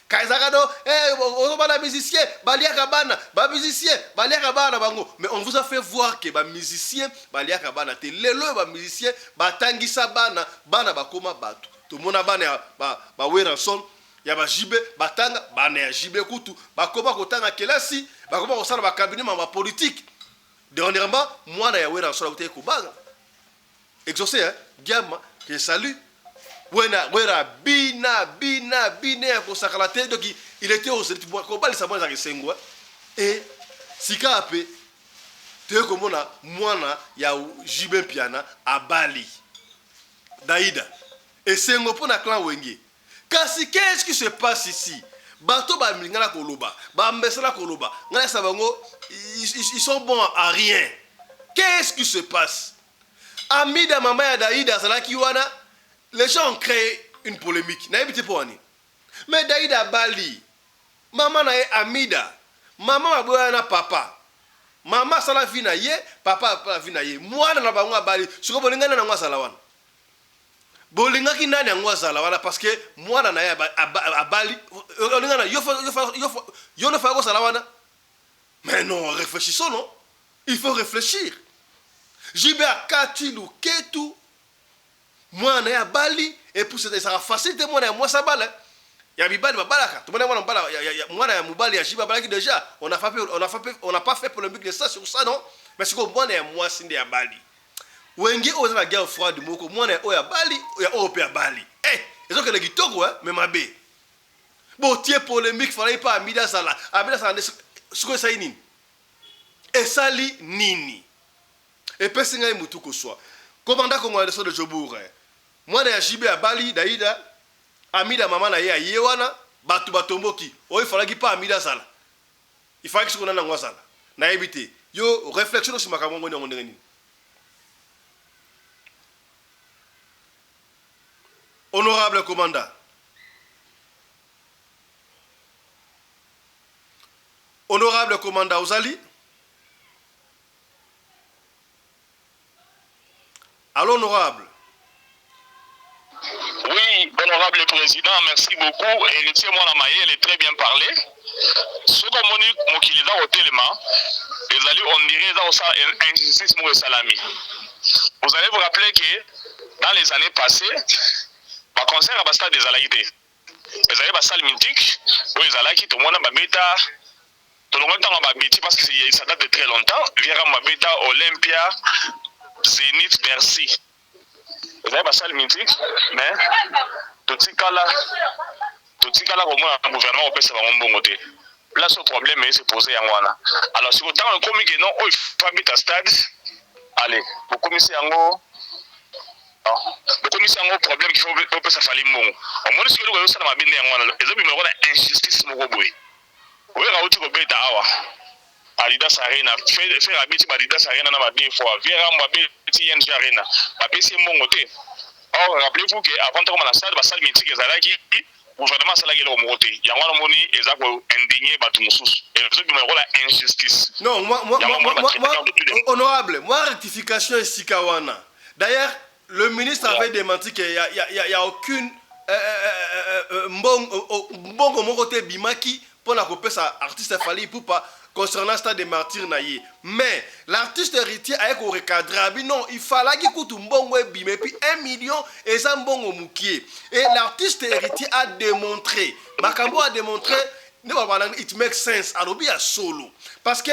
Kaizakado, on musicien, baliaka bana, ba musicien, baliaka bana bango. Mais on vous a fait voir que ba musicien, baliaka bana te lelo ba musicien, ba tangisa bana, bana bakoma batu. Tout mona bana ba weranson, ya ba jibe, batanga, bana ya jibe kutu, bakoma kotanga kelasi, bakoma kosala ba cabinet ma politique. Dernièrement, moi na ya weranson la ko baga. Exaucé hein, Diama, que salut. Wera bina ko sakalate donc il était au centre ko bali sa mwana kesengwa et sika ape te ko mona mwana ya jibe piana abali Daïda et sengo pona clan wenge kasi qu'est-ce qui se passe ici bato ba mingana koloba ba mbesala koloba ngana sabango ils sont bons à rien. Qu'est-ce qui se passe? Amida mama ya Daïda salaki wana. Les gens ont créé une polémique. Mais Daïda Bali, maman na Amida, maman a papa, maman sala vina ye, papa la vina ye. Moi na bango Bali, suko bolinga na ngwa salawan. Bolinga ki nani ngwa salawana parce que moi na ya Bali, bolinga na yo no fa salawana. Mais non, réfléchissons non. Il faut réfléchir. Jibe akatilu ketu. Moi na ya Bali et pour ça sera facile de moi na moi ça bala ya bibali babalaka tout monde bala moi na ya mubali ya jiba balaki déjà on n'a pas fait polémique de ça sur ça non mais c'est que moi na ya moi sinde ya Bali wenge oza na guerre froide moko moi na ya Bali ya ope ya Bali ils ont que les kitoko hein mais mabe bon tie polémique fallait pas Amida Sala ce que ça nini et sali nini et pesinga mutu ko soit commandant congolais de Jobour moi na jibe ya Bali Daïda Amida mama na ye yewana batu batomboki il fallait qu'il pas Amida Sala il fallait que ce qu'on a na ngwa sala na éviter yo réflexion sur makambo ngoni ngoni honorable commandant Ozali. Allô, honorable. Oui, honorable président, merci beaucoup. Héritier Mwana Maye, est très bien parlé. Ce que mon kilida au téléma, on dirait dans ça injustice pour salami. Vous allez vous rappeler que dans les années passées, ma concert a basté des alaïtés. Les années basté mythique, où les alaïtés, tout le monde a bêta, tout le monde a bêta parce que ça date de très longtemps. Viera ma bêta Olympia. Zénith Bercy. Vous avez passé le mythique, mais tout ce cas-là, au moins, le gouvernement peut se faire un bon côté. Là, ce problème est posé à moi. Alors, si vous avez un communiqué, non, il faut habiter à stade. Allez, vous commissaire en haut. Le commissaire en haut, problème qu'il faut se faire les mots. Au moins, si vous avez ça dans ma bine, les hommes, ils ont une injustice. Vous avez un outil pour bêta. Adidas Arena faire habiter Adidas Arena na mabie fois vera mabie yenj arena mabie c'est mon côté. Or rappelez-vous que avant de commencer la salle mythique ezalaki gouvernement asalaki eloko moko te yango wana omoni eza koindigne bato mosusu ezobima lokola injustice. Non, honorable, moi rectification est sikawana. D'ailleurs, le ministre avait démenti qu'il n'y a aucune mbongo moko te bimaki pour la couper sa artiste Fally Ipupa concernant le stade des martyrs naïe. Mais l'artiste héritier a été recadré. Non, il fallait qu'il coûte mbongo et bimé puis 1 million et ça mbongo moukié. Et l'artiste héritier a démontré, Makambo a démontré, it makes sense, alobi a solo. Parce que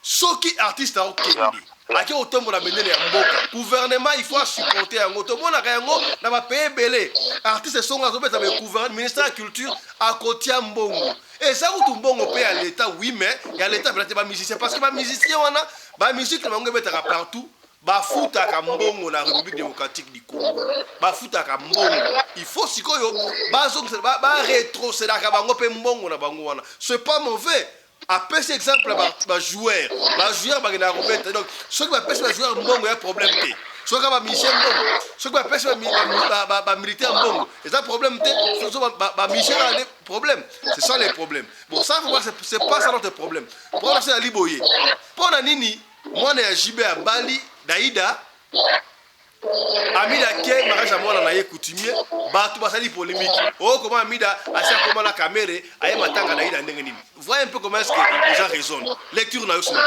ceux qui artistes ont kéndi. Aki otombo na bendele ya mboka. Gouvernement il faut supporter yango. Otombo na yango na ba payer belé. Artistes sont à zobeta be gouvernement, ministère de la culture à kotia mbongo. Et ça ou mbongo paye à l'état oui mais il y a l'état peut-être pas musicien parce que ba musicien wana ba musique na bango betaka partout. Ba futa ka mbongo na République démocratique du Congo. Ba futa ka mbongo. Il faut sikoyo ba rétrocéder ka bango pe mbongo na bango wana. C'est pas mauvais. Après cet exemple, les joueurs, donc ceux qui appellent les joueurs mbongo, il y a un problème. Ceux qui appellent Michel Mbongo, ceux qui appellent les militaires Mbongo, il y a un problème. Michel a des problèmes. Ce sont les problèmes. Bon, ça, c'est pas ça notre problème. Le problème, c'est la Liboye. Pour Nini, moi, je suis à Bali, Daïda. Amida ke mariage à moi na ye coutumier ba tout basali polémique oh comment Amida a ça comment la caméra aye matanga na ida ndenge nini voyez un peu comment est-ce que les gens raisonnent lecture na yo sur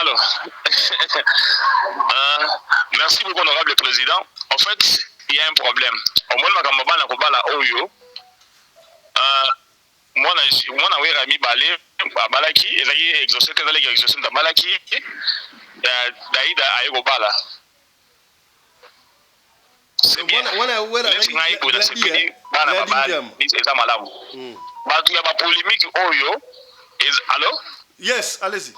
alors merci beaucoup honorable président. En fait il y a un problème au moins makambo bana ko bala oyo mwana wera mi balé balaki ezali exaucé que ezali exaucé da balaki daïda ayego bala c'est bien wana wera ngai ko na sepeli bana bala eza malamu batu ya ba polémique oyo allo yes allez-y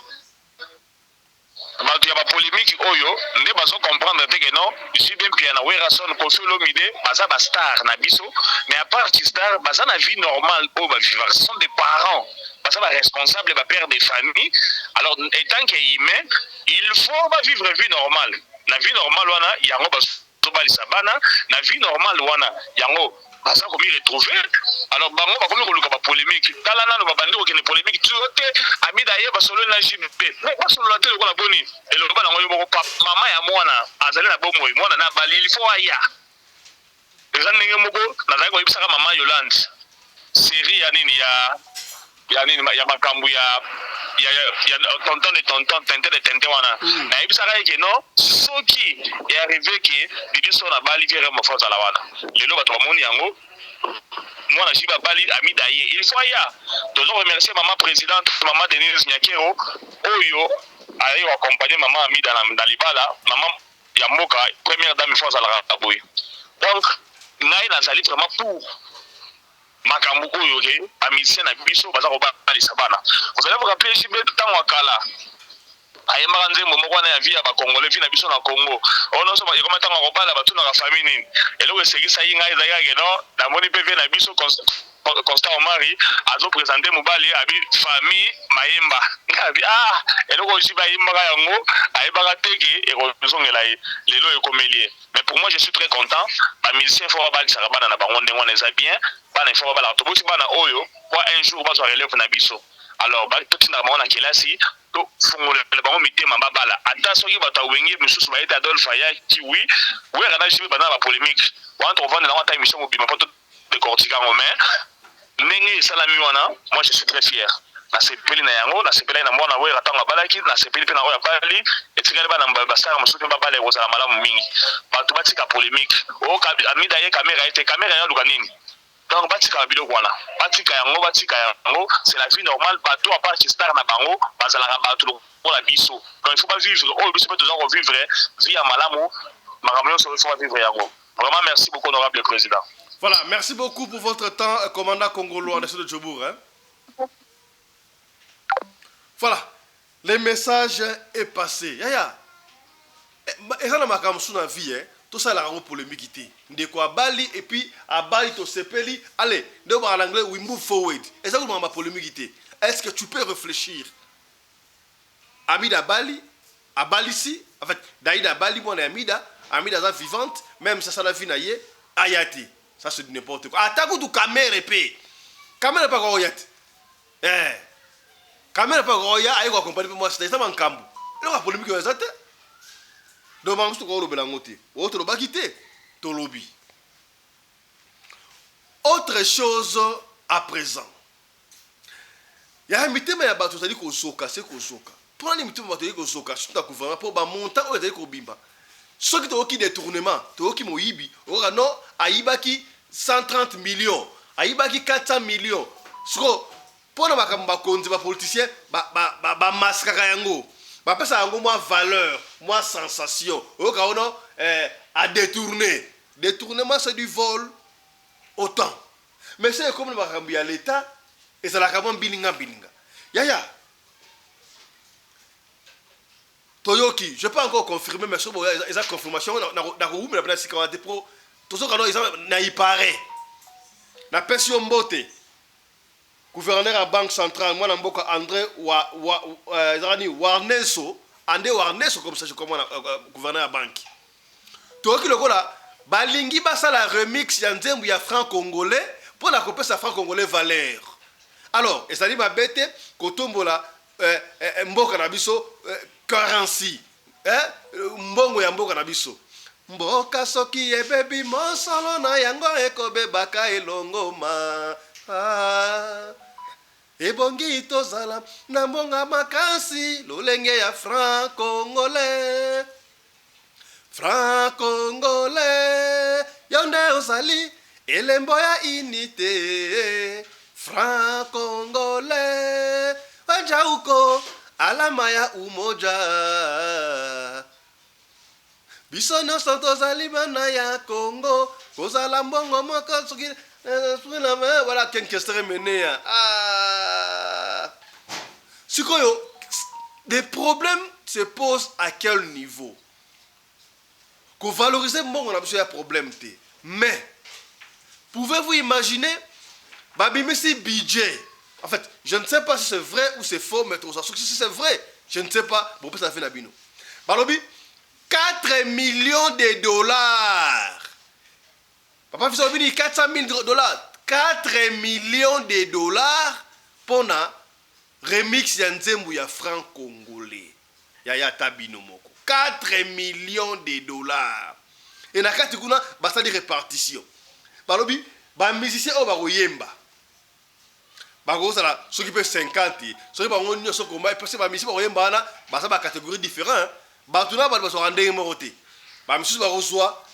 bato ya ba polémique oyo nde bazo comprendre te que non J.B. Mpiana Werason Koffi Olomide baza ba star na biso mais à part qui star baza na vie normale o ba vivre ce sont des parents baza ba responsable ba père des familles alors étant que humain il faut ba vivre vie normale na vie normale wana yango bazo balisa bana na vie normale wana yango baza komi retrouver alors bango bakomi koluka ba polémique tala nano babandi kokende polémique tuote Amida ye basolo na JB mais basolo la tele ko la boni et le bana ngoyo moko papa mama ya mwana azali na bomoy mwana na bali il faut aya eza ndenge moko nazali ko yebisaka mama Yolande série ya nini ya makambu ya tonton de tonton tente de tente wana na yebisaka yeke non soki est arrivé que bibiso na bali vire mo forza la wana lelo bato bamoni yango mwana jiba bali Amida ye il faut ya toujours remercier maman présidente maman Denise Nyakero oyo ayo accompagner maman Amida na libala maman ya mboka première dame forza la boy donc ngai nazali vraiment pour makambu oyo ke amisien na biso baza ko balisa bana vous allez vous rappeler JB tango akala ayembaka nzembo moko wana ya vie ya bakongole vi na biso na Congo ono so ekoma tango akobala batu na famille nini eloko esekisa ye ngai ezalaki no namoni mpe vie na biso Constant Omari azo présenter mobali abi famille mayemba ngabi eloko jiba yembaka yango ayebaka teke ekozongela ye lelo ekomelie mais pour moi je suis très content ba musicien faut balisa bana na bango ndenge wana eza bien bana faut bala to bosi bana oyo kwa un jour bazo relève na biso alors ba tout na bango na kelasi to fungole le bango mitema babala ata soki bato wenge mususu ba eta Adolphe ya ki oui kana jibe bana ba polémique on trouve dans la émission mobile pas de cortican romain ndenge salami wana moi je suis très fier na sepeli na yango na sepeli na mwana wera tanga balaki na sepeli pe na oya bali etikali bana basara mususu ba bale kozala malamu mingi bato batika polémique o Amida ye caméra ya luka nini donc batika biloko wana batika yango c'est la vie normale bato à part star na bango bazala bato pour la biso donc il faut pas vivre oh biso peut toujours vivre vie ya malamu makamyo so il faut vivre yango vraiment merci beaucoup honorable président. Voilà, merci beaucoup pour votre temps, commandant congolais de Djobour. Voilà, le message est passé. Yaya, et ça n'a pas comme ça dans la vie, tout ça la polémique. De quoi Bali et puis à Bali to sepeli. Allez, de en anglais we move forward. Et ça ma polémique. Est-ce que tu peux réfléchir? Amida Bali, à Bali ici, en fait, Daïda Bali, mon Amida, ami daza vivante, même ça la vie naie, ayati. Ça c'est n'importe quoi. Attaque du caméra épée. Caméra pas goyat. Caméra pas goya, aïe quoi accompagner moi c'est ça mankambu. Le la polémique est ça. Donc on se trouve au belangoté. Autre ba quitter. To lobby. Autre chose à présent. Ya mitema ya bato zali ko soka, c'est ko soka. Pour les mitema bato ko soka, surtout ko vraiment pour ba montant o zali ko bimba. Ce qui est détournement, qui moyibi, non, aïbaki 130 millions, aïbaki 400 millions. Pour les konzi ba politiciens, ba mascara yango, ba pesa yango moins valeur, moins sensation. Non, à détourner. Détournement c'est du vol autant. Mais c'est comme le makambi à l'état et ça la kamon bilinga. Yaya. Toyoki, je ne peux pas encore confirmer, mais ils ont confirmation. Il paraît. La pension Mbote, gouverneur à la Banque centrale, moi, André Warneso, André Warneso, comme ça, je commence gouverneur à la banque. Toyoki, le gars, Balingi basa la remix, il y a franc congolais, pour la couper sa franc congolais valeur. Alors, et ça dit, ma bête, Kotombola, Mboka Nabiso, currency mbongo ya mboka na biso mboka soki ebebi mosolo na yango ekobebaka elongo ma ebongi tozala na mbonga makasi lolenge ya franc congolais yonde ozali elembo ya unité franc congolais wanjauko alama ya umoja biso nyonso tozali bana ya Congo kozala mbongo moko soki voilà kenkestere menea sikoyo des problèmes se posent à quel niveau ko valoriser mbongo na biso ya problème te mais pouvez-vous imaginer babimisi budget. En fait, je ne sais pas si c'est vrai ou c'est faux, mais si c'est vrai, je ne sais pas. Bon, ça fait Nabino. Balobi, 4 millions de dollars. Papa Fissobini, 400 000 dollars. 4 millions de dollars pour na remix ya nzembo ya franc congolais. Ya tabino moko. 4 millions de dollars. Et na kati kuna, basta de répartition. Balobi, ba musicien o ba royemba. Bagosala ceux qui peuvent 50 ceux qui bango nyoso komba parce que ba misi ba oyemba na ba sa ba catégorie différent ba tuna ba so rendre moroté ba misi ba reçoit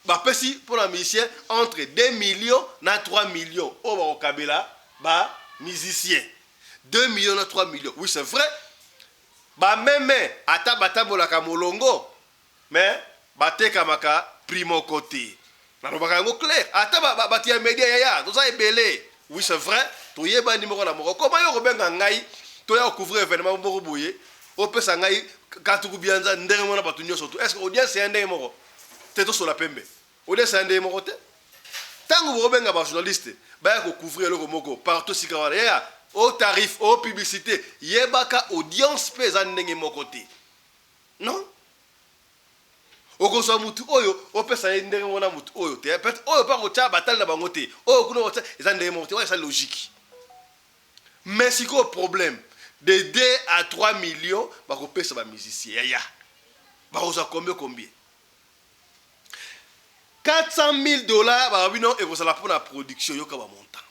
ba pesi pour la musicien entre 2 millions na 3 millions o ba okabela ba musicien 2 millions na 3 millions oui c'est vrai ba même ata batambola ka molongo mais ba teka maka primo côté na robaka ngo clair ata ba tia média ya to ça ebelé oui c'est vrai. Toyeba numéro na moko. Comment yo robenga ngai toya couvrir événement moko boye. O pesa ngai katuku bianza ndenge mona batu nyoso to. Est-ce que audience c'est ndenge moko? Teto sur la pembe. Audience c'est ndenge moko te. Tango robenga ba journaliste, ba ko couvrir le moko partout sikawala ya au tarif, au publicité, yebaka audience pesa ndenge moko te. Non? Okoso mutu oyo opesa ndenge mona mutu oyo te. Peut oyo pa ko tia batal na bango te. Oyo kuno ko tia eza ndenge moko te. Ouais, ça logique. Mais si quoi problème de 2 à 3 millions, bah on paye ça ba musicien ya. Bah on a combien 400 000 dollars bah oui non et ça la pour la production yo ka ba montant.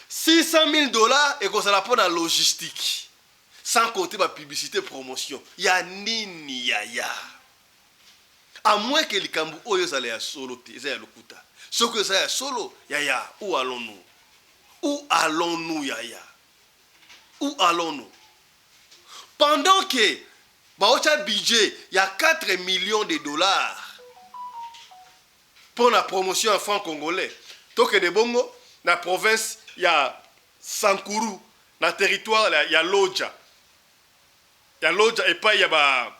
600 000 dollars et ça la pour la logistique. Sans compter ma publicité promotion. Ya nini ya. À moins que les kambu oyo ça les solo te, ça ya lokuta. Ce que ça ya solo ya où allons-nous? Où allons-nous, Yaya? Où allons-nous? Pendant que, bah, budget, il y a 4 millions de dollars pour la promotion en franc congolais. Donc, de Bongo, dans la province, il y a Sankuru, dans le territoire, il y a Lodja. Il y a Lodja et pas il y a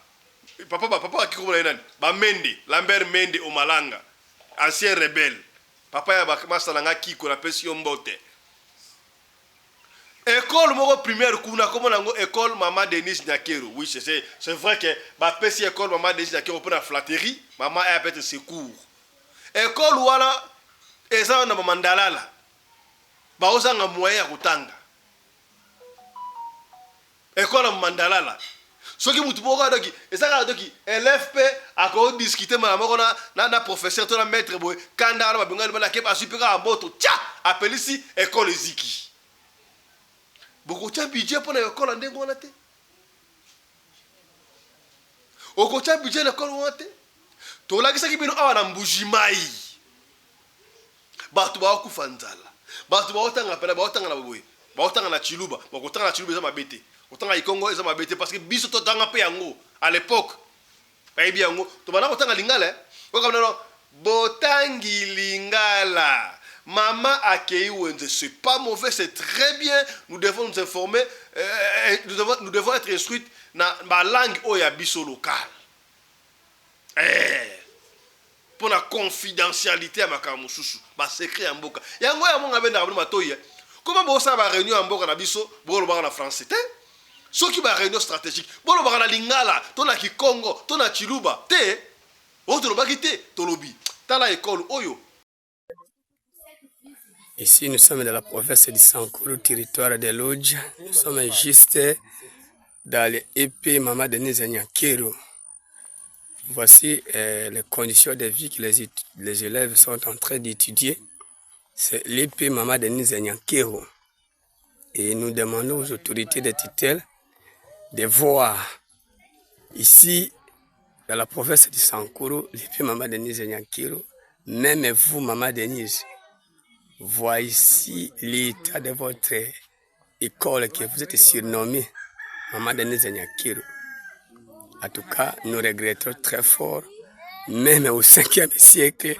papa qui comprend ba Mende, Lambert Mende au Malanga, ancien rebelle. Papa il y a Masalanga qui qu'on appelle Sion Mbote. Et école moko primaire kuna comme nango école Maman Denise Nyakero. Oui, c'est vrai que ba pesi école Maman Denise Nyakero pour la flatterie, maman a peut-être secours. École wala eza na mandalala. Ba osanga moyen ya kutanga. École mandalala. Soki mutu boka doki ezaka doki LFP ako discuter mala moko na professeur to na maître boy kanda na babinga na ke ba supika a moto tcha appelle ici école Ziki. Boko tcha budget pour l'école ndengo wana te. Oko tcha budget na école wana te. To la kisa kibino awa na mbujimai. Batu ba kufa nzala. Batu ba otanga pela ba otanga na boy. Ba otanga na chiluba, ba otanga na chiluba za mabete. Otanga ikongo eza mabete parce que biso to tanga pe yango à l'époque. Ba yebi yango to bana otanga lingala. Ko comme non botangi lingala. Maman accueilli wenze, c'est pas mauvais, c'est très bien. Nous devons nous informer, nous devons être instruits dans la langue oyabiso locale. Pour la confidentialité à Makamususu, ma secret en boka. Yango ya monga benda abuna matoye. Comment bo sa ba réunion en boka na biso, bo lo ba na français te? Ce qui ba réunion stratégique, bo lo ba na lingala, to na Kikongo, to na Chiluba, te? O to lo ba kité, to lobi. Tala école oyo. Ici, nous sommes dans la province du Sankourou, territoire de Lodj. Nous sommes juste dans l'épée Maman Denise Nyakero. Voici les conditions de vie que les élèves sont en train d'étudier. C'est l'épée Maman Denise Nyakero. Et nous demandons aux autorités de tutelle de voir ici, dans la province du Sankourou, l'épée Maman Denise Nyakero, même vous, Maman Denise, voici l'état de votre école que vous êtes surnommée Maman Denise Nyakero. En tout cas, nous regrettons très fort. Même au 5e siècle,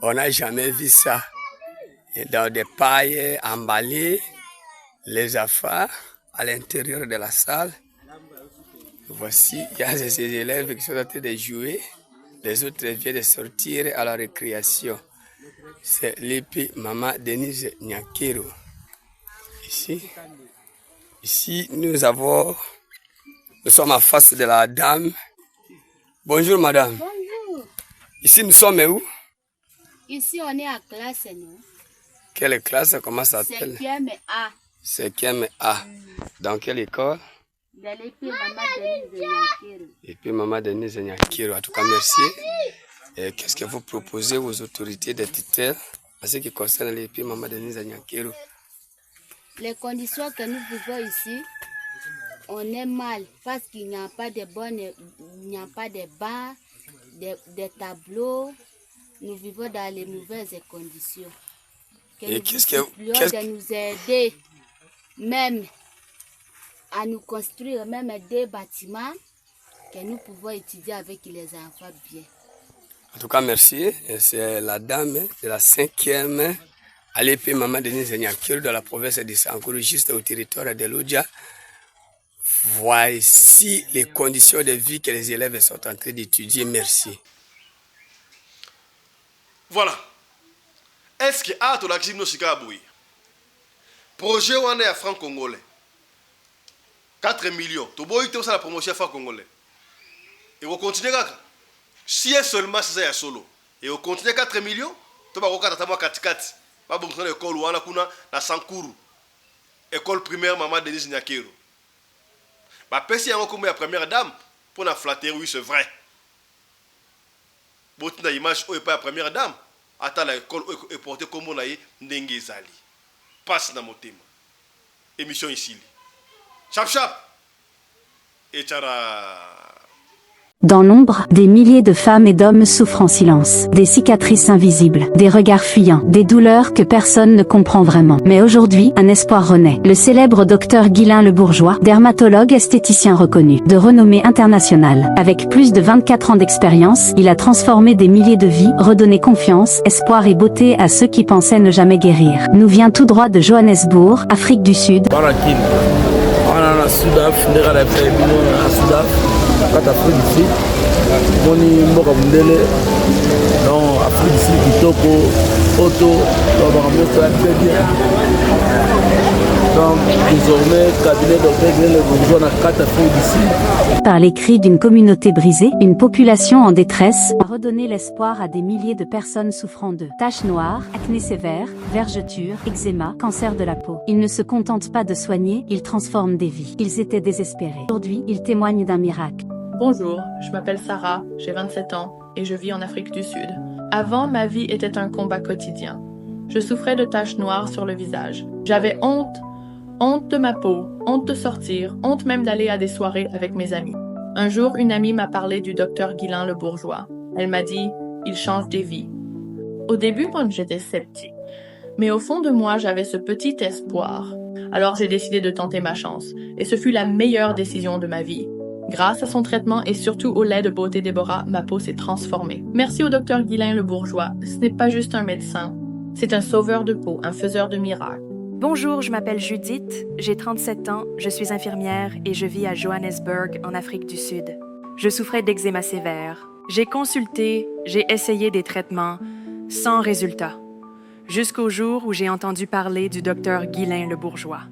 on n'a jamais vu ça. Et dans des pailles emballées, les affaires à l'intérieur de la salle. Voici, il y a ces élèves qui sont en train de jouer. Les autres viennent de sortir à la récréation. C'est l'épée Maman Denise Nyakero. Ici, nous sommes en face de la dame. Bonjour madame. Bonjour. Ici, nous sommes où? Ici, on est à classe, nous. Quelle classe? Comment ça s'appelle? 5e A. 5e A. Dans quelle école? Dans l'épée Maman Denise Nyakero. L'épée Maman Denise Nyakero. En tout cas, merci. Qu'est-ce que vous proposez aux autorités de tutelle en ce qui concerne l'épée Maman Denise Nyakero? Les conditions que nous vivons ici, on est mal parce qu'il n'y a pas de bancs, des tableaux. Nous vivons dans les mauvaises conditions. Et qu'est-ce que de nous aider même à nous construire même des bâtiments que nous pouvons étudier avec les enfants bien. En tout cas, merci. C'est la dame de la 5e à l'épée Maman Denise Nyakero de la province de Sankourou, juste au territoire de Lodja. Voici les conditions de vie que les élèves sont en train d'étudier. Merci. Voilà. Est-ce que à la Kishino Shikaboui, projet on est à franc congolais, 4 millions. Tu vois, tu as la promotion à franc congolais. Et on continue kaka. Si seulement c'est ça solo. Et on continue 4 millions, tu vas regarder ta moi 4-4. Pas bon dans l'école ou on kuna na Sankourou. École primaire Maman Denise Nyakero. Bah pesi yango comme la première dame pour la flatter, oui c'est vrai. Bon tu as image où est pas la première dame. Attends l'école est portée comme on a eu ndenge zali. Passe dans mon thème. Émission ici. Chap chap. Et tchara. Dans l'ombre, des milliers de femmes et d'hommes souffrent en silence. Des cicatrices invisibles, des regards fuyants, des douleurs que personne ne comprend vraiment. Mais aujourd'hui, un espoir renaît. Le célèbre docteur Guylain Le Bourgeois, dermatologue esthéticien reconnu, de renommée internationale. Avec plus de 24 ans d'expérience, il a transformé des milliers de vies, redonné confiance, espoir et beauté à ceux qui pensaient ne jamais guérir. Nous vient tout droit de Johannesburg, Afrique du Sud. Kata Afrique du Sud, moni mboka mundele, donc Afrique du Sud kitoko, auto, donc Donc désormais, cabinet docteur Guilin Le Bourgeois dans 4 Afrique d'ici. Par les cris d'une communauté brisée, une population en détresse a redonné l'espoir à des milliers de personnes souffrant de taches noires, acné sévère, vergetures, eczéma, cancer de la peau. Ils ne se contentent pas de soigner, ils transforment des vies. Ils étaient désespérés. Aujourd'hui, ils témoignent d'un miracle. Bonjour, je m'appelle Sarah, j'ai 27 ans et je vis en Afrique du Sud. Avant, ma vie était un combat quotidien. Je souffrais de taches noires sur le visage. J'avais honte de ma peau, honte de sortir, honte même d'aller à des soirées avec mes amis. Un jour, une amie m'a parlé du docteur Guilin Le Bourgeois. Elle m'a dit « Il change des vies ». Au début, moi, j'étais sceptique. Mais au fond de moi, j'avais ce petit espoir. Alors j'ai décidé de tenter ma chance. Et ce fut la meilleure décision de ma vie. Grâce à son traitement et surtout au lait de beauté Déborah, ma peau s'est transformée. Merci au docteur Guilin Le Bourgeois. Ce n'est pas juste un médecin. C'est un sauveur de peau, un faiseur de miracles. Bonjour, je m'appelle Judith, j'ai 37 ans, je suis infirmière et je vis à Johannesburg, en Afrique du Sud. Je souffrais d'eczéma sévère. J'ai consulté, j'ai essayé des traitements, sans résultat. Jusqu'au jour où j'ai entendu parler du docteur Guilin Le Bourgeois.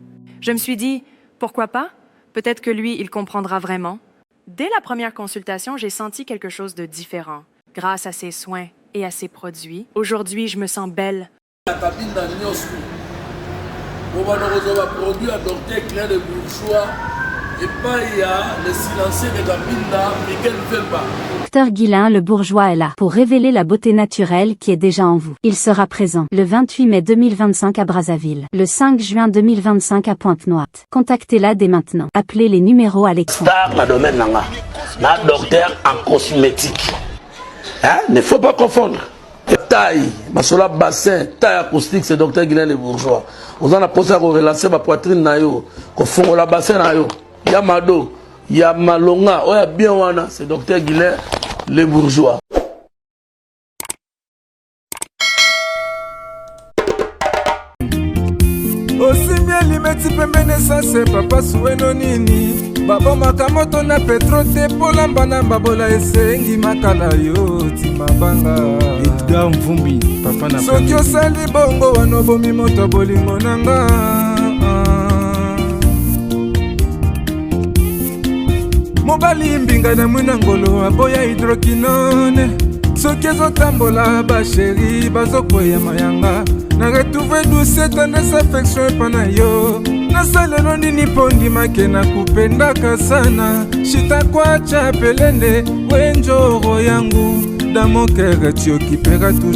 Je me suis dit, pourquoi pas? Peut-être que lui, il comprendra vraiment. Dès la première consultation, j'ai senti quelque chose de différent. Grâce à ses soins et à ses produits, aujourd'hui, je me sens belle. Produit à docteur Guilin Le Bourgeois et pas il y a le silencieux de Gabinda, Miguel Vemba. Docteur Guilin Le Bourgeois est là pour révéler la beauté naturelle qui est déjà en vous. Il sera présent le 28 mai 2025 à Brazzaville, le 5 juin 2025 à Pointe-Noire. Contactez-la dès maintenant. Appelez les numéros à l'écran. Star dans le domaine nanga, na docteur en cosmétique. Hein? Ne faut pas confondre. Taille, masola bassin, taille acoustique, c'est docteur Guilin Le Bourgeois. On a posé à relancer ma poitrine na yo, ko fongo la bassin na yo. Ya mado, ya malonga, oya bien wana, c'est docteur Guilin Le Bourgeois. Aussi bien limeti pembene ça c'est papa sueno nini. Baba makamoto na petro te polamba na babola esengi makala yo timabanga. Edgar Mvumbi, papa na soki osali bongo wana bomi moto bolingo nanga. Mobali mbinga na mwina ngolo aboya hydroquinone. Soki ezotambola basheri bazokwea mayanga. Na retrouve douce tendresse affection epana yo. Nasalelo nini pondimake na kupendaka sana. Shitakwacha pelende wenjoro yangu. Dans mon cœur tu occuperas toujours